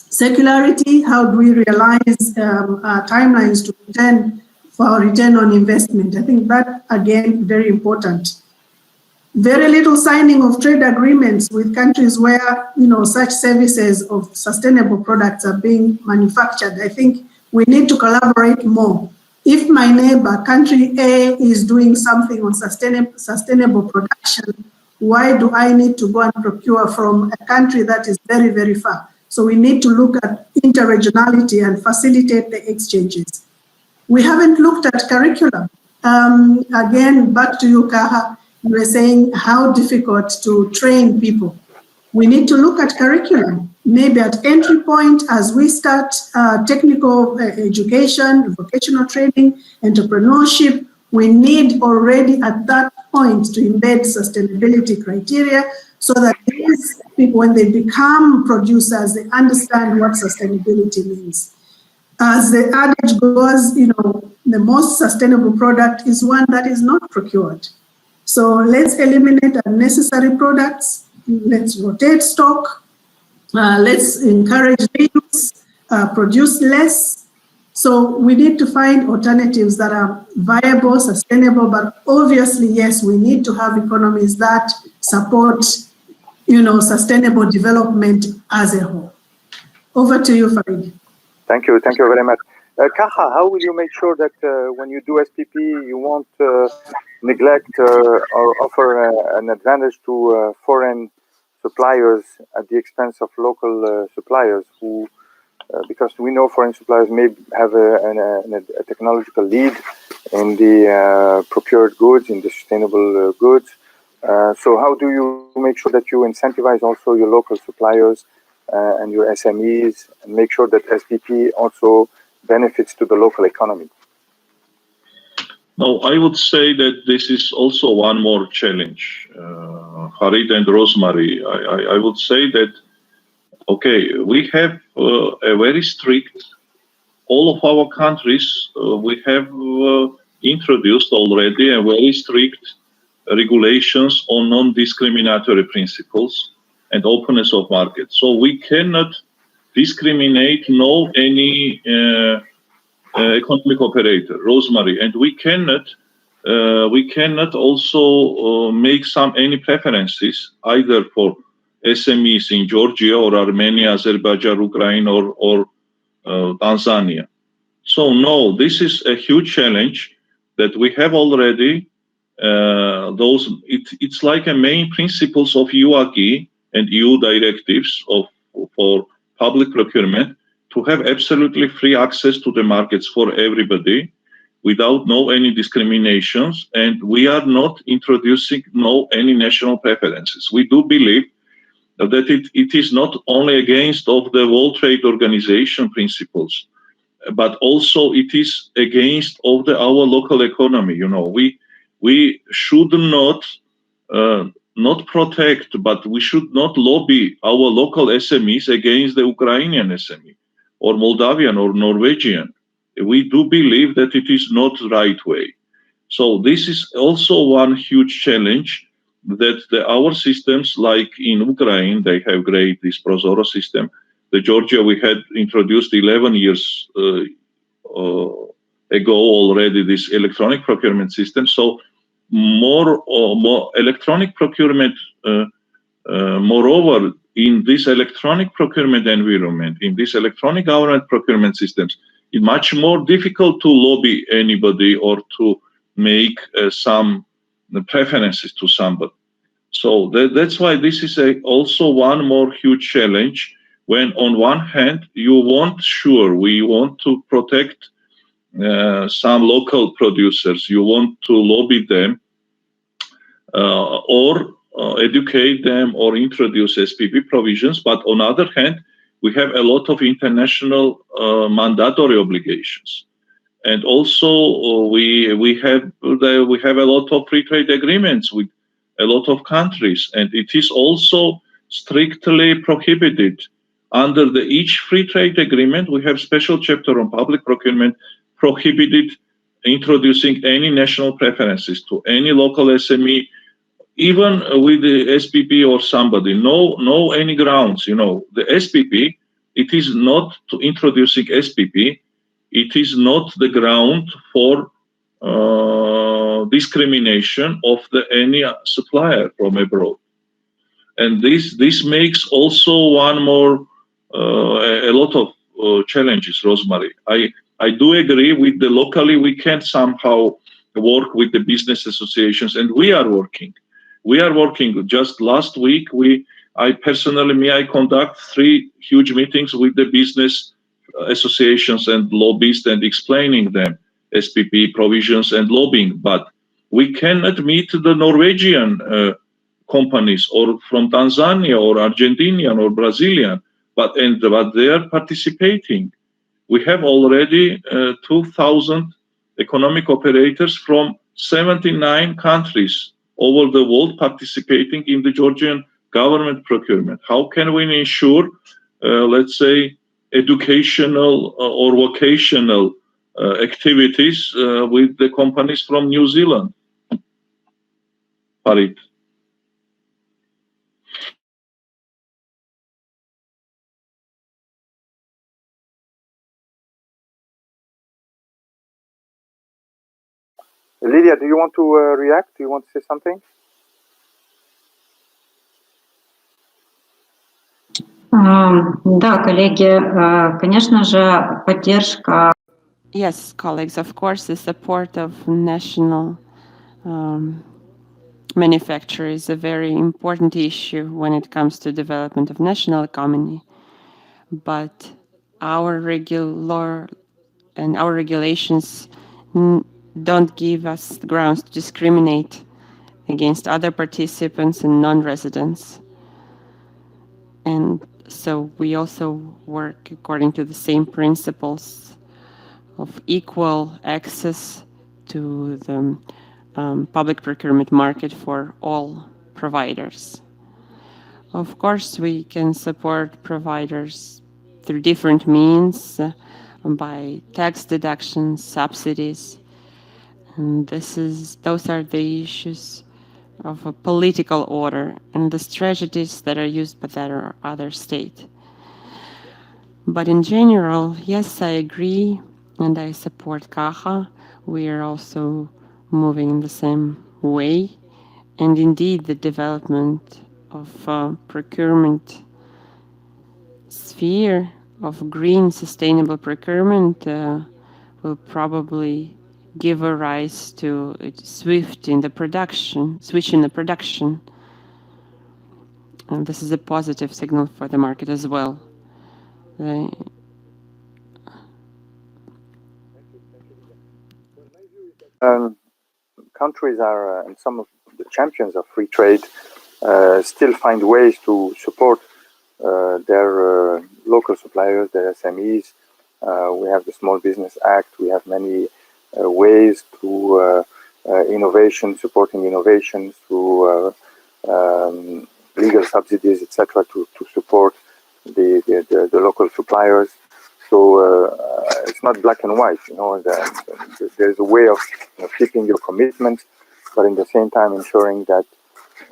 circularity, how do we realize timelines to return on investment. I think that, again, very important. Very little signing of trade agreements with countries where, such services of sustainable products are being manufactured. I think we need to collaborate more. If my neighbor, country A, is doing something on sustainable production, why do I need to go and procure from a country that is very, very far? So we need to look at interregionality and facilitate the exchanges. We haven't looked at curriculum. Again, back to you, Kakha. You were saying how difficult to train people. We need to look at curriculum, maybe at entry point as we start technical education, vocational training, entrepreneurship. We need already at that point to embed sustainability criteria so that these people, when they become producers, they understand what sustainability means. As the adage goes, the most sustainable product is one that is not procured. So let's eliminate unnecessary products. Let's rotate stock. Let's encourage reuse, produce less. So we need to find alternatives that are viable, sustainable, but obviously, yes, we need to have economies that support, sustainable development as a whole. Over to you, Farid. Thank you very much. Kakha, how will you make sure that when you do SPP, you won't neglect or offer an advantage to foreign suppliers at the expense of local suppliers who, because we know foreign suppliers may have a technological lead in the procured goods, in the sustainable goods. So how do you make sure that you incentivize also your local suppliers and your SMEs and make sure that SPP also benefits to the local economy? No, I would say that this is also one more challenge. Farid and Rosemary, I would say that, okay, we have a very strict, all of our countries, we have introduced already a very strict regulations on non-discriminatory principles and openness of market. So we cannot discriminate any economic operator, Rosemary, and we cannot also make any preferences either for SMEs in Georgia or Armenia, Azerbaijan, Ukraine, or Tanzania. So no, this is a huge challenge that we have already. It's like a main principles of UAG and EU directives for public procurement to have absolutely free access to the markets for everybody without any discriminations, and we are not introducing any national preferences. We do believe that it is not only against of the World Trade Organization principles, but also it is against of our local economy. We should not protect, but we should not lobby our local SMEs against the Ukrainian SME or Moldavian or Norwegian. We do believe that it is not the right way. So this is also one huge challenge that our systems, like in Ukraine, they have great this Prozoro system. The Georgia, we had introduced 11 years ago already this electronic procurement system. So more electronic procurement, moreover, in this electronic procurement environment, in this electronic government procurement systems, it's much more difficult to lobby anybody or to make some preferences to somebody. So that's why this is also one more huge challenge when on one hand we want to protect some local producers, you want to lobby them, or educate them or introduce SPP provisions. But on the other hand, we have a lot of international mandatory obligations. And also we have a lot of free trade agreements with a lot of countries, and it is also strictly prohibited under each free trade agreement. We have special chapter on public procurement prohibited introducing any national preferences to any local SME, even with the SPP or somebody. No any grounds. The SPP, it is not to introducing SPP. It is not the ground for discrimination of any supplier from abroad. And this makes also one more a lot of challenges, Rosemary. I do agree with the locally we can somehow work with the business associations, and we are working. Just last week, I conduct 3 huge meetings with the business associations and lobbyists and explaining them SPP provisions and lobbying. But we cannot meet the Norwegian companies or from Tanzania or Argentinian or Brazilian, but they are participating. We have already 2,000 economic operators from 79 countries over the world participating in the Georgian government procurement. How can we ensure, let's say, educational or vocational activities with the companies from New Zealand? Farid. Lilia, do you want to react? Do you want to say something? Да, коллеги, конечно же, поддержка. Yes, colleagues, of course, the support of national manufacturers is a very important issue when it comes to development of national economy. But our regulations don't give us grounds to discriminate against other participants and non-residents. And so we also work according to the same principles of equal access to the public procurement market for all providers. Of course, we can support providers through different means, by tax deductions, subsidies, and those are the issues of a political order and the strategies that are used by that or other state. But in general, yes, I agree, and I support Kakha. We are also moving in the same way, and indeed the development of procurement sphere of green sustainable procurement will probably give a rise to a switch in the production, and this is a positive signal for the market as well. Countries are, and some of the champions of free trade, still find ways to support their local suppliers, their SMEs. We have the Small Business Act. We have many ways to innovation, supporting innovations through legal subsidies, etc., to support the local suppliers. So it's not black and white. There's a way of keeping your commitment, but in the same time ensuring that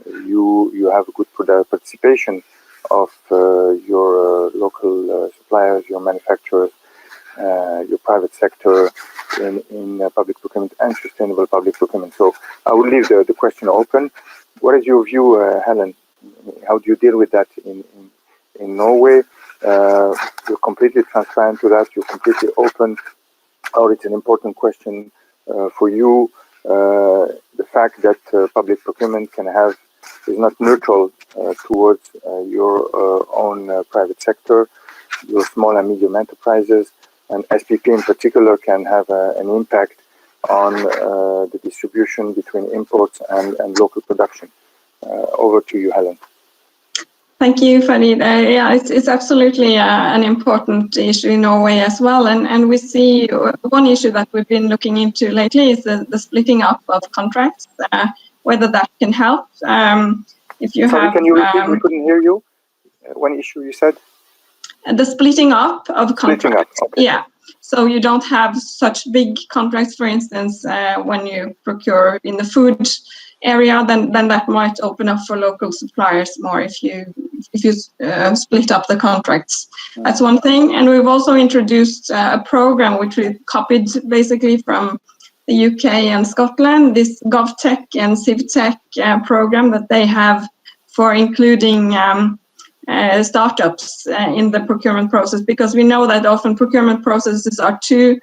you have a good participation of your local suppliers, your manufacturers, your private sector in public procurement and sustainable public procurement. So I will leave the question open. What is your view, Helen? How do you deal with that in Norway? You're completely transparent to that. You're completely open. Or it's an important question for you. The fact that public procurement is not neutral towards your own private sector, your small and medium enterprises, and SPP in particular can have an impact on the distribution between imports and local production. Over to you, Helen. Thank you, Farid. Yeah, it's absolutely an important issue in Norway as well. And we see one issue that we've been looking into lately is the splitting up of contracts, whether that can help. If you Sorry, have, can you repeat? We couldn't hear you. One issue you said? The splitting up of contracts. Splitting up, okay. Yeah. So you don't have such big contracts, for instance, when you procure in the food area, then that might open up for local suppliers more if you split up the contracts. That's one thing. And we've also introduced a program which we copied basically from the UK and Scotland, this GovTech and CivTech program that they have for including startups in the procurement process, because we know that often procurement processes are too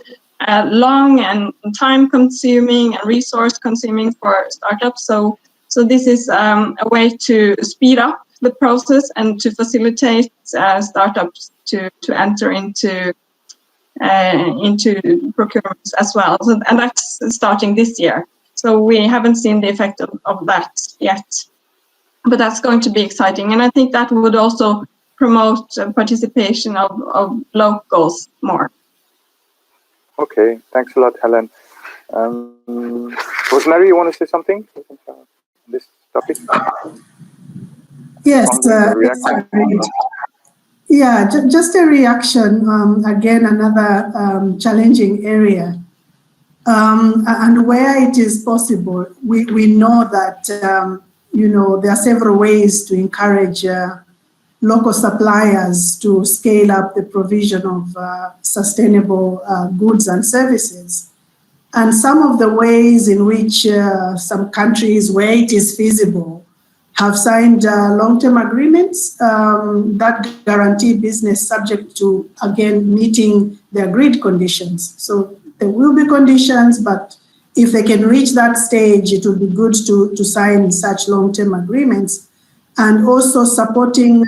long and time-consuming and resource-consuming for startups. So this is a way to speed up the process and to facilitate startups to enter into procurements as well. So, and that's starting this year. So we haven't seen the effect of that yet. But that's going to be exciting. And I think that would also promote participation of locals more. Okay, thanks a lot, Helen. Rosemary, you want to say something on this topic? Yes. Yeah, just a reaction. Again, another challenging area. And where it is possible, we know that there are several ways to encourage local suppliers to scale up the provision of sustainable goods and services. And some of the ways in which some countries, where it is feasible, have signed long-term agreements that guarantee business subject to, again, meeting the agreed conditions. So there will be conditions, but if they can reach that stage, it would be good to sign such long-term agreements, and also supporting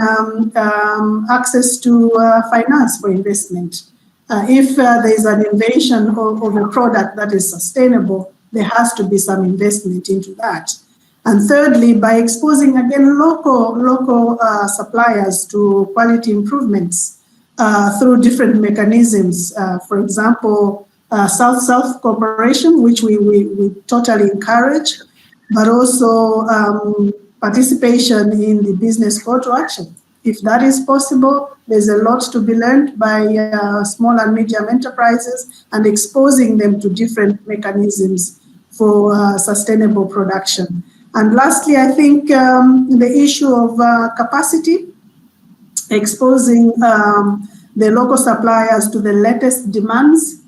access to finance for investment. If there is an invention of a product that is sustainable, there has to be some investment into that. And thirdly, by exposing, again, local suppliers to quality improvements through different mechanisms. For example, South-South cooperation, which we totally encourage, but also participation in the business call to action. If that is possible, there's a lot to be learned by small and medium enterprises and exposing them to different mechanisms for sustainable production. And lastly, I think the issue of capacity, exposing the local suppliers to the latest demands.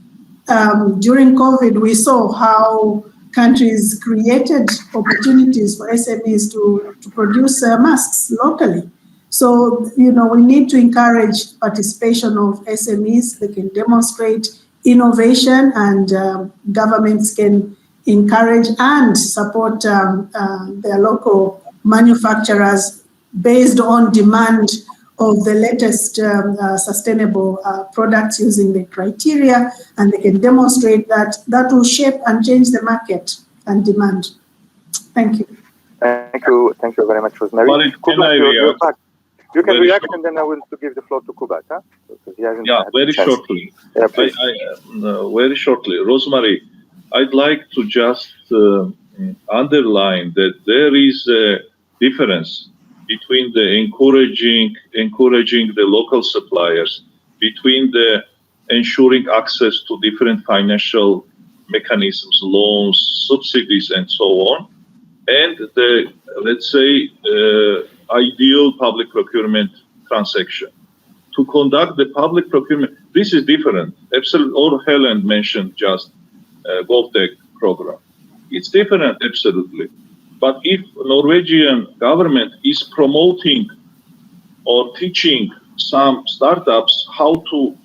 During COVID, we saw how countries created opportunities for SMEs to produce masks locally. So, we need to encourage participation of SMEs. They can demonstrate innovation, and governments can encourage and support their local manufacturers based on demand of the latest sustainable products using the criteria, and they can demonstrate that will shape and change the market and demand. Thank you. Thank you very much, Rosemary. Kubat, you can react, and then I will give the floor to Kubat. Huh? Very shortly. Yeah, very shortly. Rosemary, I'd like to just underline that there is a difference between the encouraging the local suppliers, between the ensuring access to different financial mechanisms, loans, subsidies, and so on, and the, let's say, ideal public procurement transaction. To conduct the public procurement, this is different. Absolutely, or Helen mentioned just GovTech program. It's different, absolutely. But if Norwegian government is promoting or teaching some startups how to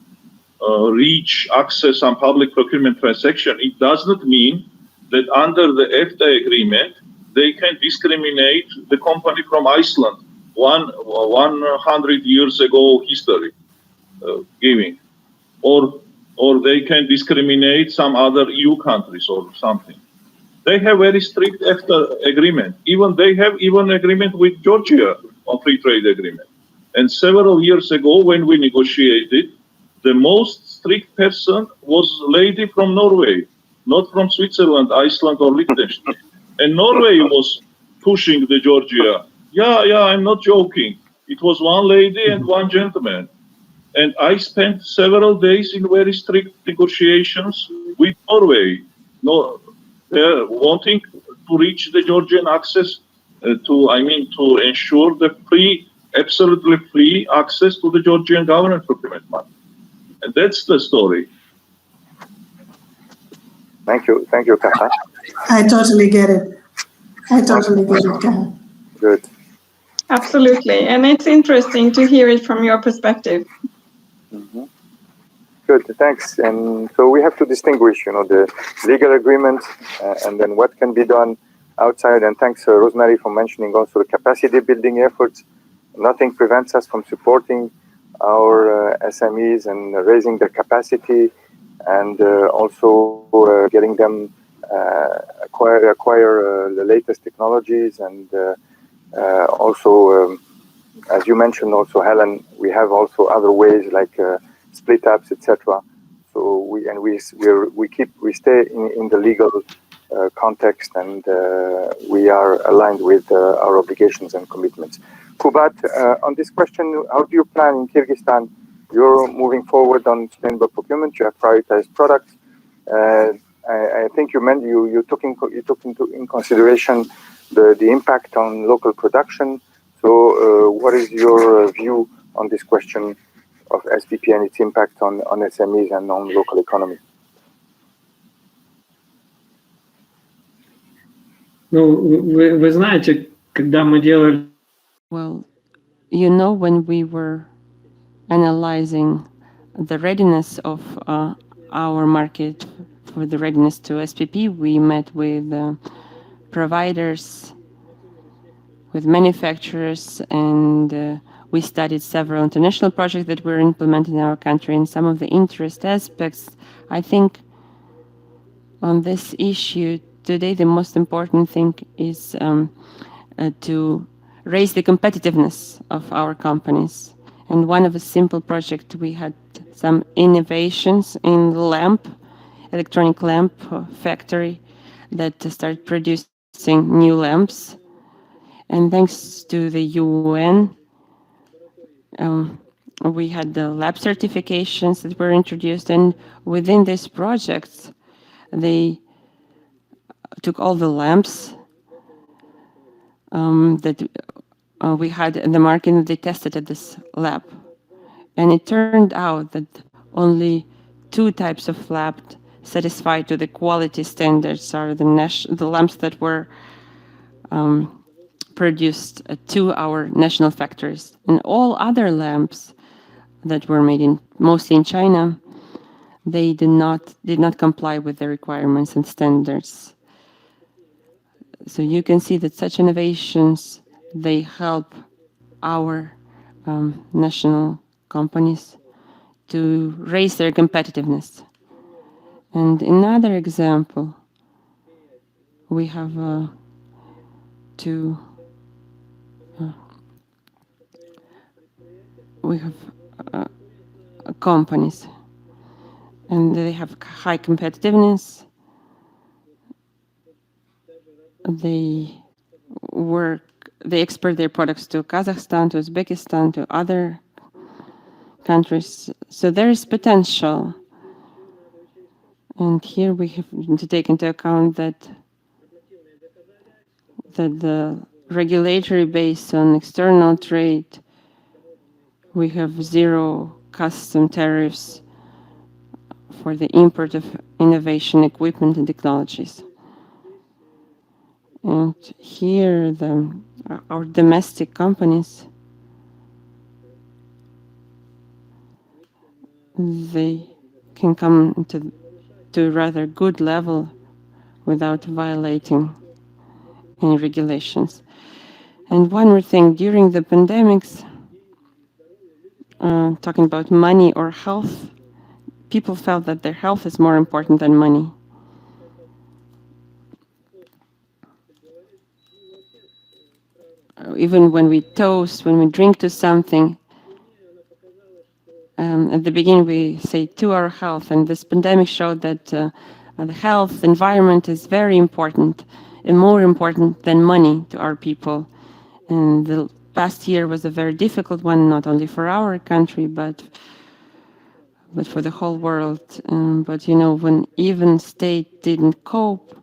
reach access on public procurement transaction, it does not mean that under the EFTA agreement, they can discriminate the company from Iceland, 100 years ago history giving. Or or they can discriminate some other EU countries or something. They have very strict EFTA agreement. Even they have even agreement with Georgia on free trade agreement. And several years ago, when we negotiated, the most strict person was a lady from Norway, not from Switzerland, Iceland, or Liechtenstein. And Norway was pushing the Georgia. Yeah, I'm not joking. It was one lady and one gentleman. And I spent several days in very strict negotiations with Norway. No, they're wanting to reach the Georgian access to ensure the absolutely free access to the Georgian government procurement money. And that's the story. Thank you, Kakha. I totally get it. Kakha. Good. Absolutely, and it's interesting to hear it from your perspective. Mm-hmm. Good, thanks. And so we have to distinguish, the legal agreement and then what can be done outside. And thanks, Rosemary, for mentioning also the capacity building efforts. Nothing prevents us from supporting our SMEs and raising their capacity, and also getting them acquire the latest technologies, and also, as you mentioned, also Helen, we have also other ways like split ups, etc. So we stay in the legal context, and we are aligned with our obligations and commitments. Kubat, on this question, how do you plan in Kyrgyzstan? You're moving forward on sustainable procurement. You have prioritized products. I think you took in consideration the impact on local production. So, what is your view on this question of SPP and its impact on SMEs and on local economy? Вы знаете, когда мы делали... Well, when we were analyzing the readiness of our market for the readiness to SPP, we met with providers, with manufacturers, and we studied several international projects that were implemented in our country. And some of the interest aspects, I think, on this issue today, the most important thing is to raise the competitiveness of our companies. And one of a simple project, we had some innovations in electronic lamp factory that started producing new lamps. And thanks to the UN, we had the lab certifications that were introduced. And within these projects, they took all the lamps that we had in the market, and they tested at this lab. And it turned out that only 2 types of lamps satisfied to the quality standards are the lamps that were produced to our national factories. And all other lamps that were made mostly in China, they did not comply with the requirements and standards. So you can see that such innovations, they help our national companies to raise their competitiveness. And another example, we have companies, and they have high competitiveness. They export their products to Kazakhstan, to Uzbekistan, to other countries. So there is potential. And here we have to take into account that the regulatory base on external trade, we have 0 custom tariffs for the import of innovation equipment and technologies. And here, our domestic companies, they can come to a rather good level without violating any regulations. And one more thing, during the pandemics, talking about money or health, people felt that their health is more important than money. Even when we toast, when we drink to something, at the beginning we say to our health, and this pandemic showed that the health, environment is very important and more important than money to our people. And the past year was a very difficult one, not only for our country, but for the whole world. But you know, when even state didn't cope,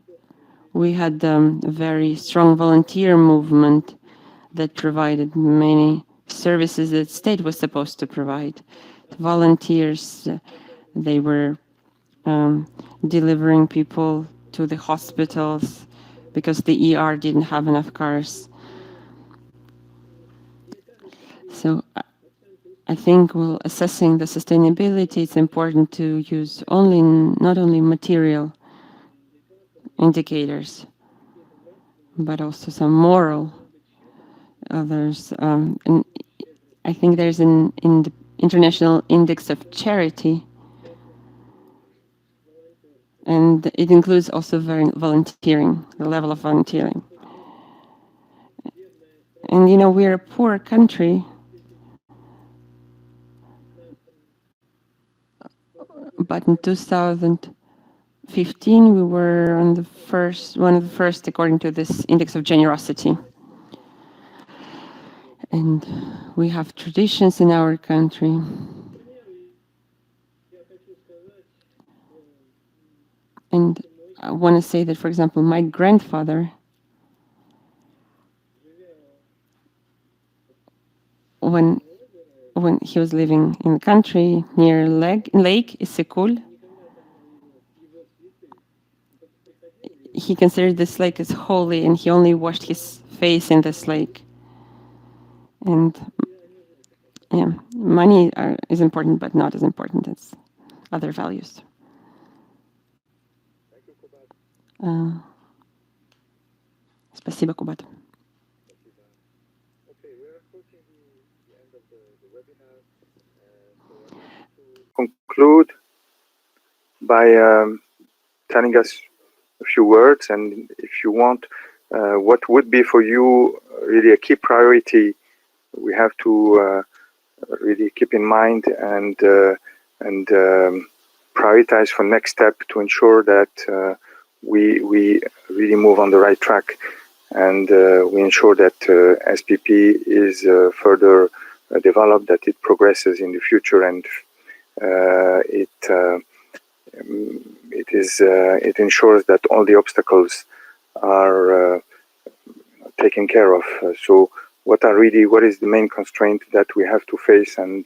we had a very strong volunteer movement that provided many services that state was supposed to provide. Volunteers, they were delivering people to the hospitals because the ER didn't have enough cars. So I think while assessing the sustainability, it's important to use not only material indicators, but also some moral others. And I think there's in the International Index of Charity, and it includes also volunteering, the level of volunteering. And you know, we're a poor country, but in 2015 we were one of the first according to this index of generosity. And we have traditions in our country. And I want to say that, for example, my grandfather, when he was living in the country near Lake Isikul, he considered this lake as holy, and he only washed his face in this lake. And yeah, money is important, but not as important as other values. Спасибо, Kubat. Conclude by telling us a few words, and if you want, what would be for you really a key priority we have to really keep in mind and prioritize for next step to ensure that we really move on the right track, and we ensure that SPP is further developed, that it progresses in the future, and it ensures that all the obstacles are taken care of. So what is the main constraint that we have to face and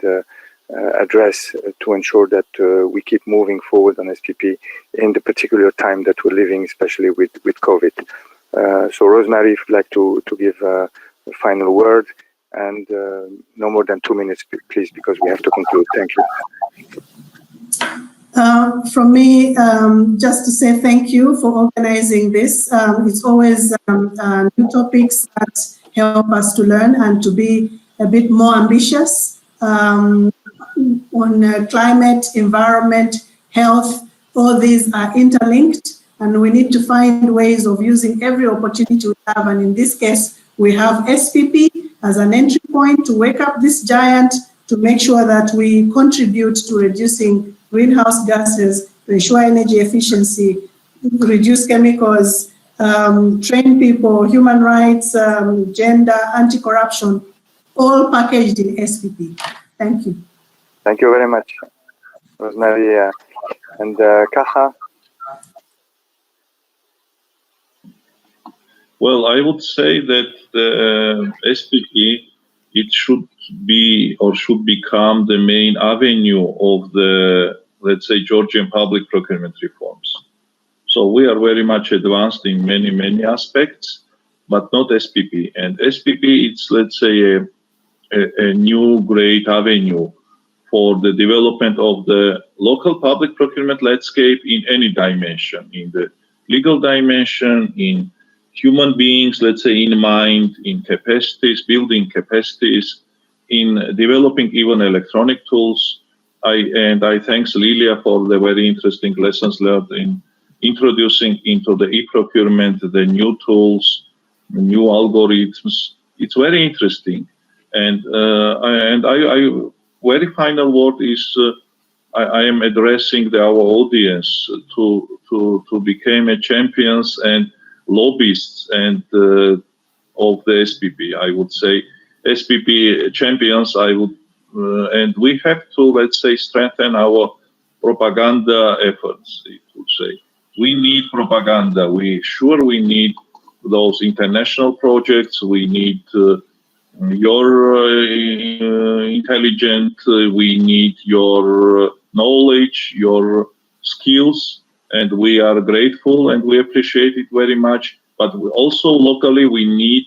address to ensure that we keep moving forward on SPP in the particular time that we're living, especially with COVID. So Rosemary, if you'd like to give a final word, and no more than 2 minutes, please, because we have to conclude. Thank you. From me, just to say thank you for organizing this. It's always new topics that help us to learn and to be a bit more ambitious on climate, environment, health. All these are interlinked, and we need to find ways of using every opportunity we have. And in this case, we have SPP as an entry point to wake up this giant, to make sure that we contribute to reducing greenhouse gases, to ensure energy efficiency, reduce chemicals, train people, human rights, gender, anti-corruption, all packaged in SPP. Thank you. Thank you very much, Rosemary. And Kakha? Well, I would say that the SPP, it should be or should become the main avenue of the, let's say, Georgian public procurement reforms. So we are very much advanced in many aspects, but not SPP. And SPP, it's, let's say, a new great avenue for the development of the local public procurement landscape in any dimension, in the legal dimension, in human beings, let's say, in mind, in capacities, building capacities, in developing even electronic tools, I thanks Lilia for the very interesting lessons learned in introducing into the e-procurement the new tools, the new algorithms. It's very interesting, and I very final word is I am addressing our audience to become a champions and lobbyists and of the SPP. I would say SPP champions. I would and we have to, let's say, strengthen our propaganda efforts. I would say we need propaganda. We need those international projects. We need your intelligence. We need your knowledge, your skills, and we are grateful and we appreciate it very much. But also locally, we need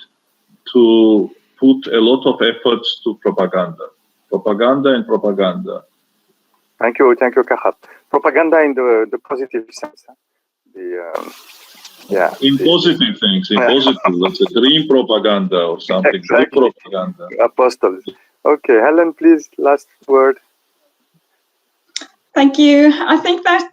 to put a lot of efforts to propaganda. Propaganda. Thank you, Kakha. Propaganda in the positive sense. In positive things, it's a green propaganda or something. Exactly. Good propaganda. Apostles. Okay, Helen, please, last word. Thank you. I think that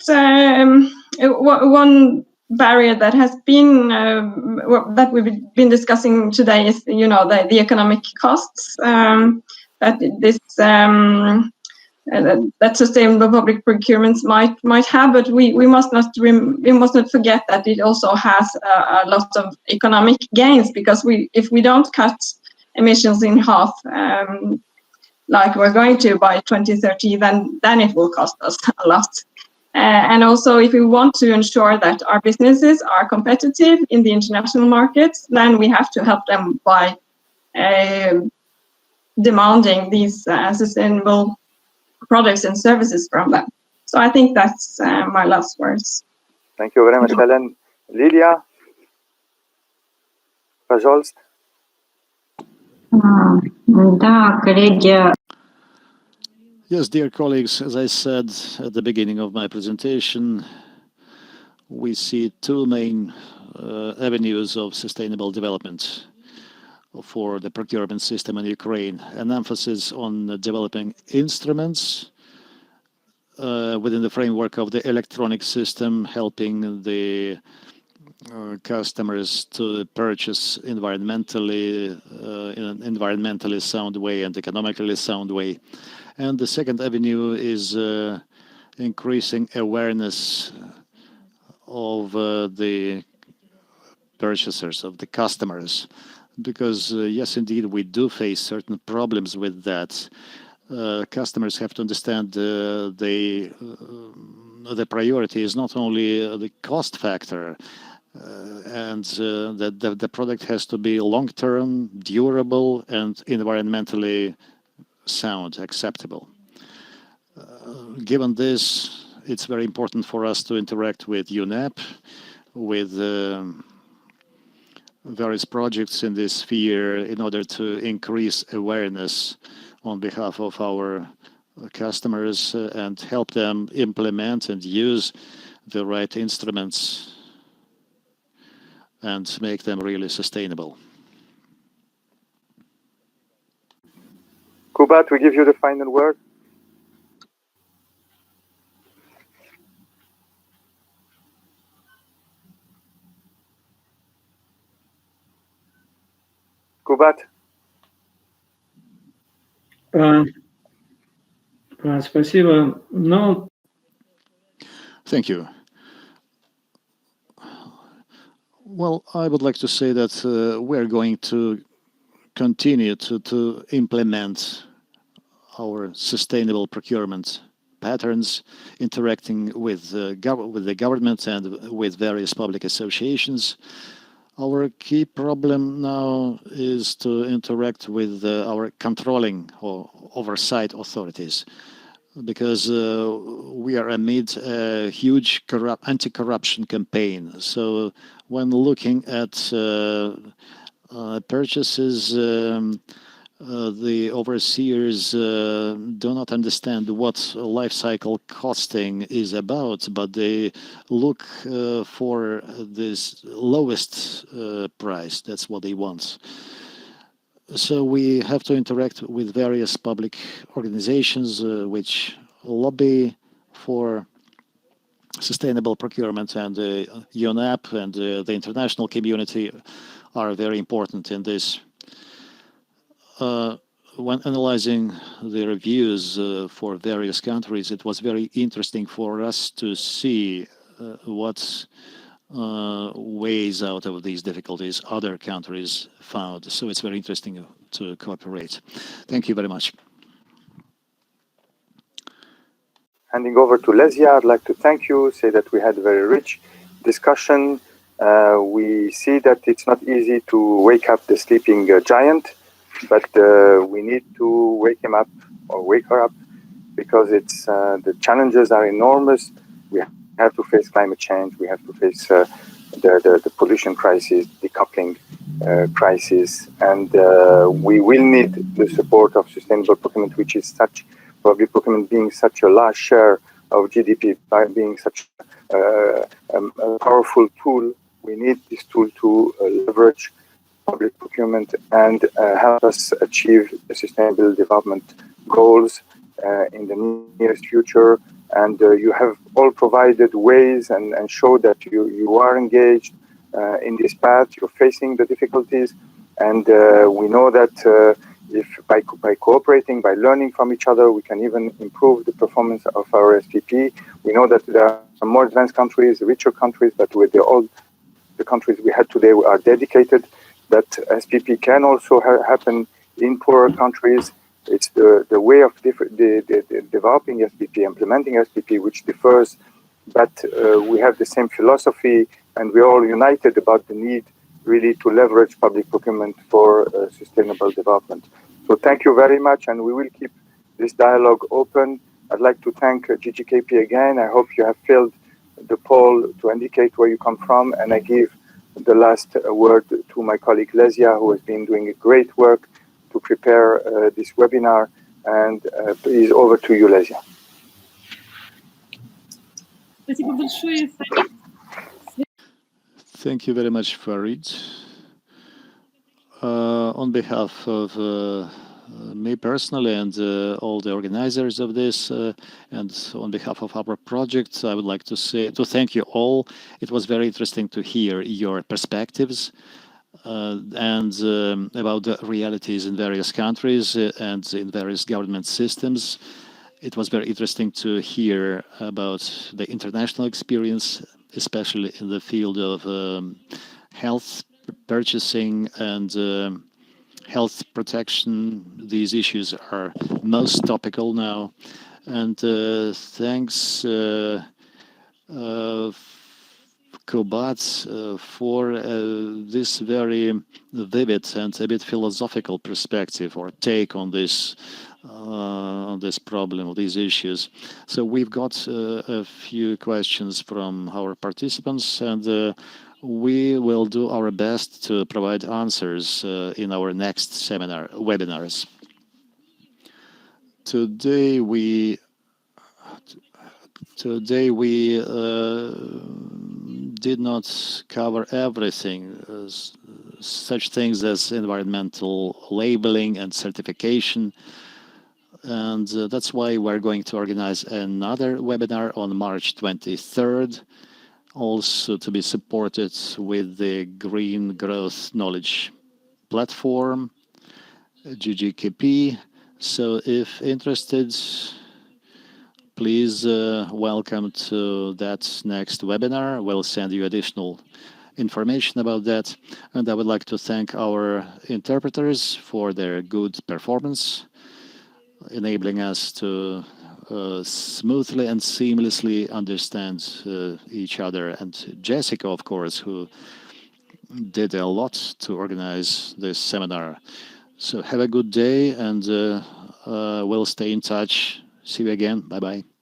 one barrier that has been that we've been discussing today is, the economic costs that this that sustainable public procurements might have, but we must not forget that it also has a lot of economic gains, because if we don't cut emissions in half, like we're going to by 2030, then it will cost us a lot. And also, if we want to ensure that our businesses are competitive in the international markets, then we have to help them by demanding these sustainable products and services from them. So I think that's my last words. Thank you very much, Helen. Lilia? Пожалуйста. Да, коллеги. Yes, dear colleagues, as I said at the beginning of my presentation, we see two main avenues of sustainable development for the procurement system in Ukraine: an emphasis on developing instruments within the framework of the electronic system, helping the customers to purchase environmentally in an environmentally sound way and economically sound way. And the second avenue is increasing awareness of the purchasers, of the customers, because yes, indeed, we do face certain problems with that. Customers have to understand the priority is not only the cost factor, and that the product has to be long-term, durable, and environmentally sound, acceptable. Given this, it's very important for us to interact with UNEP, with various projects in this sphere in order to increase awareness on behalf of our customers and help them implement and use the right instruments and make them really sustainable. Kubat, we give you the final word. Kubat. Спасибо. Thank you. Well, I would like to say that we're going to continue to implement our sustainable procurement patterns, interacting with the government and with various public associations. Our key problem now is to interact with our controlling or oversight authorities, because we are amid a huge anti-corruption campaign. So when looking at purchases, the overseers do not understand what life cycle costing is about, but they look for this lowest price. That's what they want. So we have to interact with various public organizations which lobby for sustainable procurement, and UNEP and the international community are very important in this. When analyzing the reviews for various countries, it was very interesting for us to see what ways out of these difficulties other countries found. So it's very interesting to cooperate. Thank you very much. Handing over to Lilia, I'd like to thank you, say that we had a very rich discussion. We see that it's not easy to wake up the sleeping giant, but we need to wake him up or wake her up, because it's the challenges are enormous. We have to face climate change. We have to face the pollution crisis, decoupling crisis, and we will need the support of sustainable procurement, which is such, public procurement being such a large share of GDP, by being such a powerful tool. We need this tool to leverage public procurement and help us achieve the sustainable development goals in the nearest future. And you have all provided ways and show that you are engaged in this path. You're facing the difficulties, and we know that if by cooperating, by learning from each other, we can even improve the performance of our SPP. We know that there are some more advanced countries, richer countries, but with the countries we had today are dedicated. That SPP can also happen in poorer countries. It's the way of developing SPP, implementing SPP, which differs, but we have the same philosophy, and we're all united about the need really to leverage public procurement for sustainable development. So thank you very much, and we will keep this dialogue open. I'd like to thank GGKP again. I hope you have filled the poll to indicate where you come from, and I give the last word to my colleague Lilia, who has been doing a great work to prepare this webinar, and please, over to you, Lilia. Thank you very much, Farid. On behalf of me personally and all the organizers of this, and on behalf of our project, I would like to thank you all. It was very interesting to hear your perspectives and about the realities in various countries and in various government systems. It was very interesting to hear about the international experience, especially in the field of health purchasing and health protection. These issues are most topical now. And thanks Kubat for this very vivid and a bit philosophical perspective or take on this problem, these issues. So we've got a few questions from our participants, and we will do our best to provide answers in our next webinars. Today we did not cover everything, such things as environmental labeling and certification. And that's why we're going to organize another webinar on March 23rd, also to be supported with the Green Growth Knowledge Platform, GGKP. So if interested, please welcome to that next webinar. We'll send you additional information about that. And I would like to thank our interpreters for their good performance, enabling us to smoothly and seamlessly understand each other. And Jessica, of course, who did a lot to organize this seminar. So have a good day, and we'll stay in touch. See you again. Bye-bye.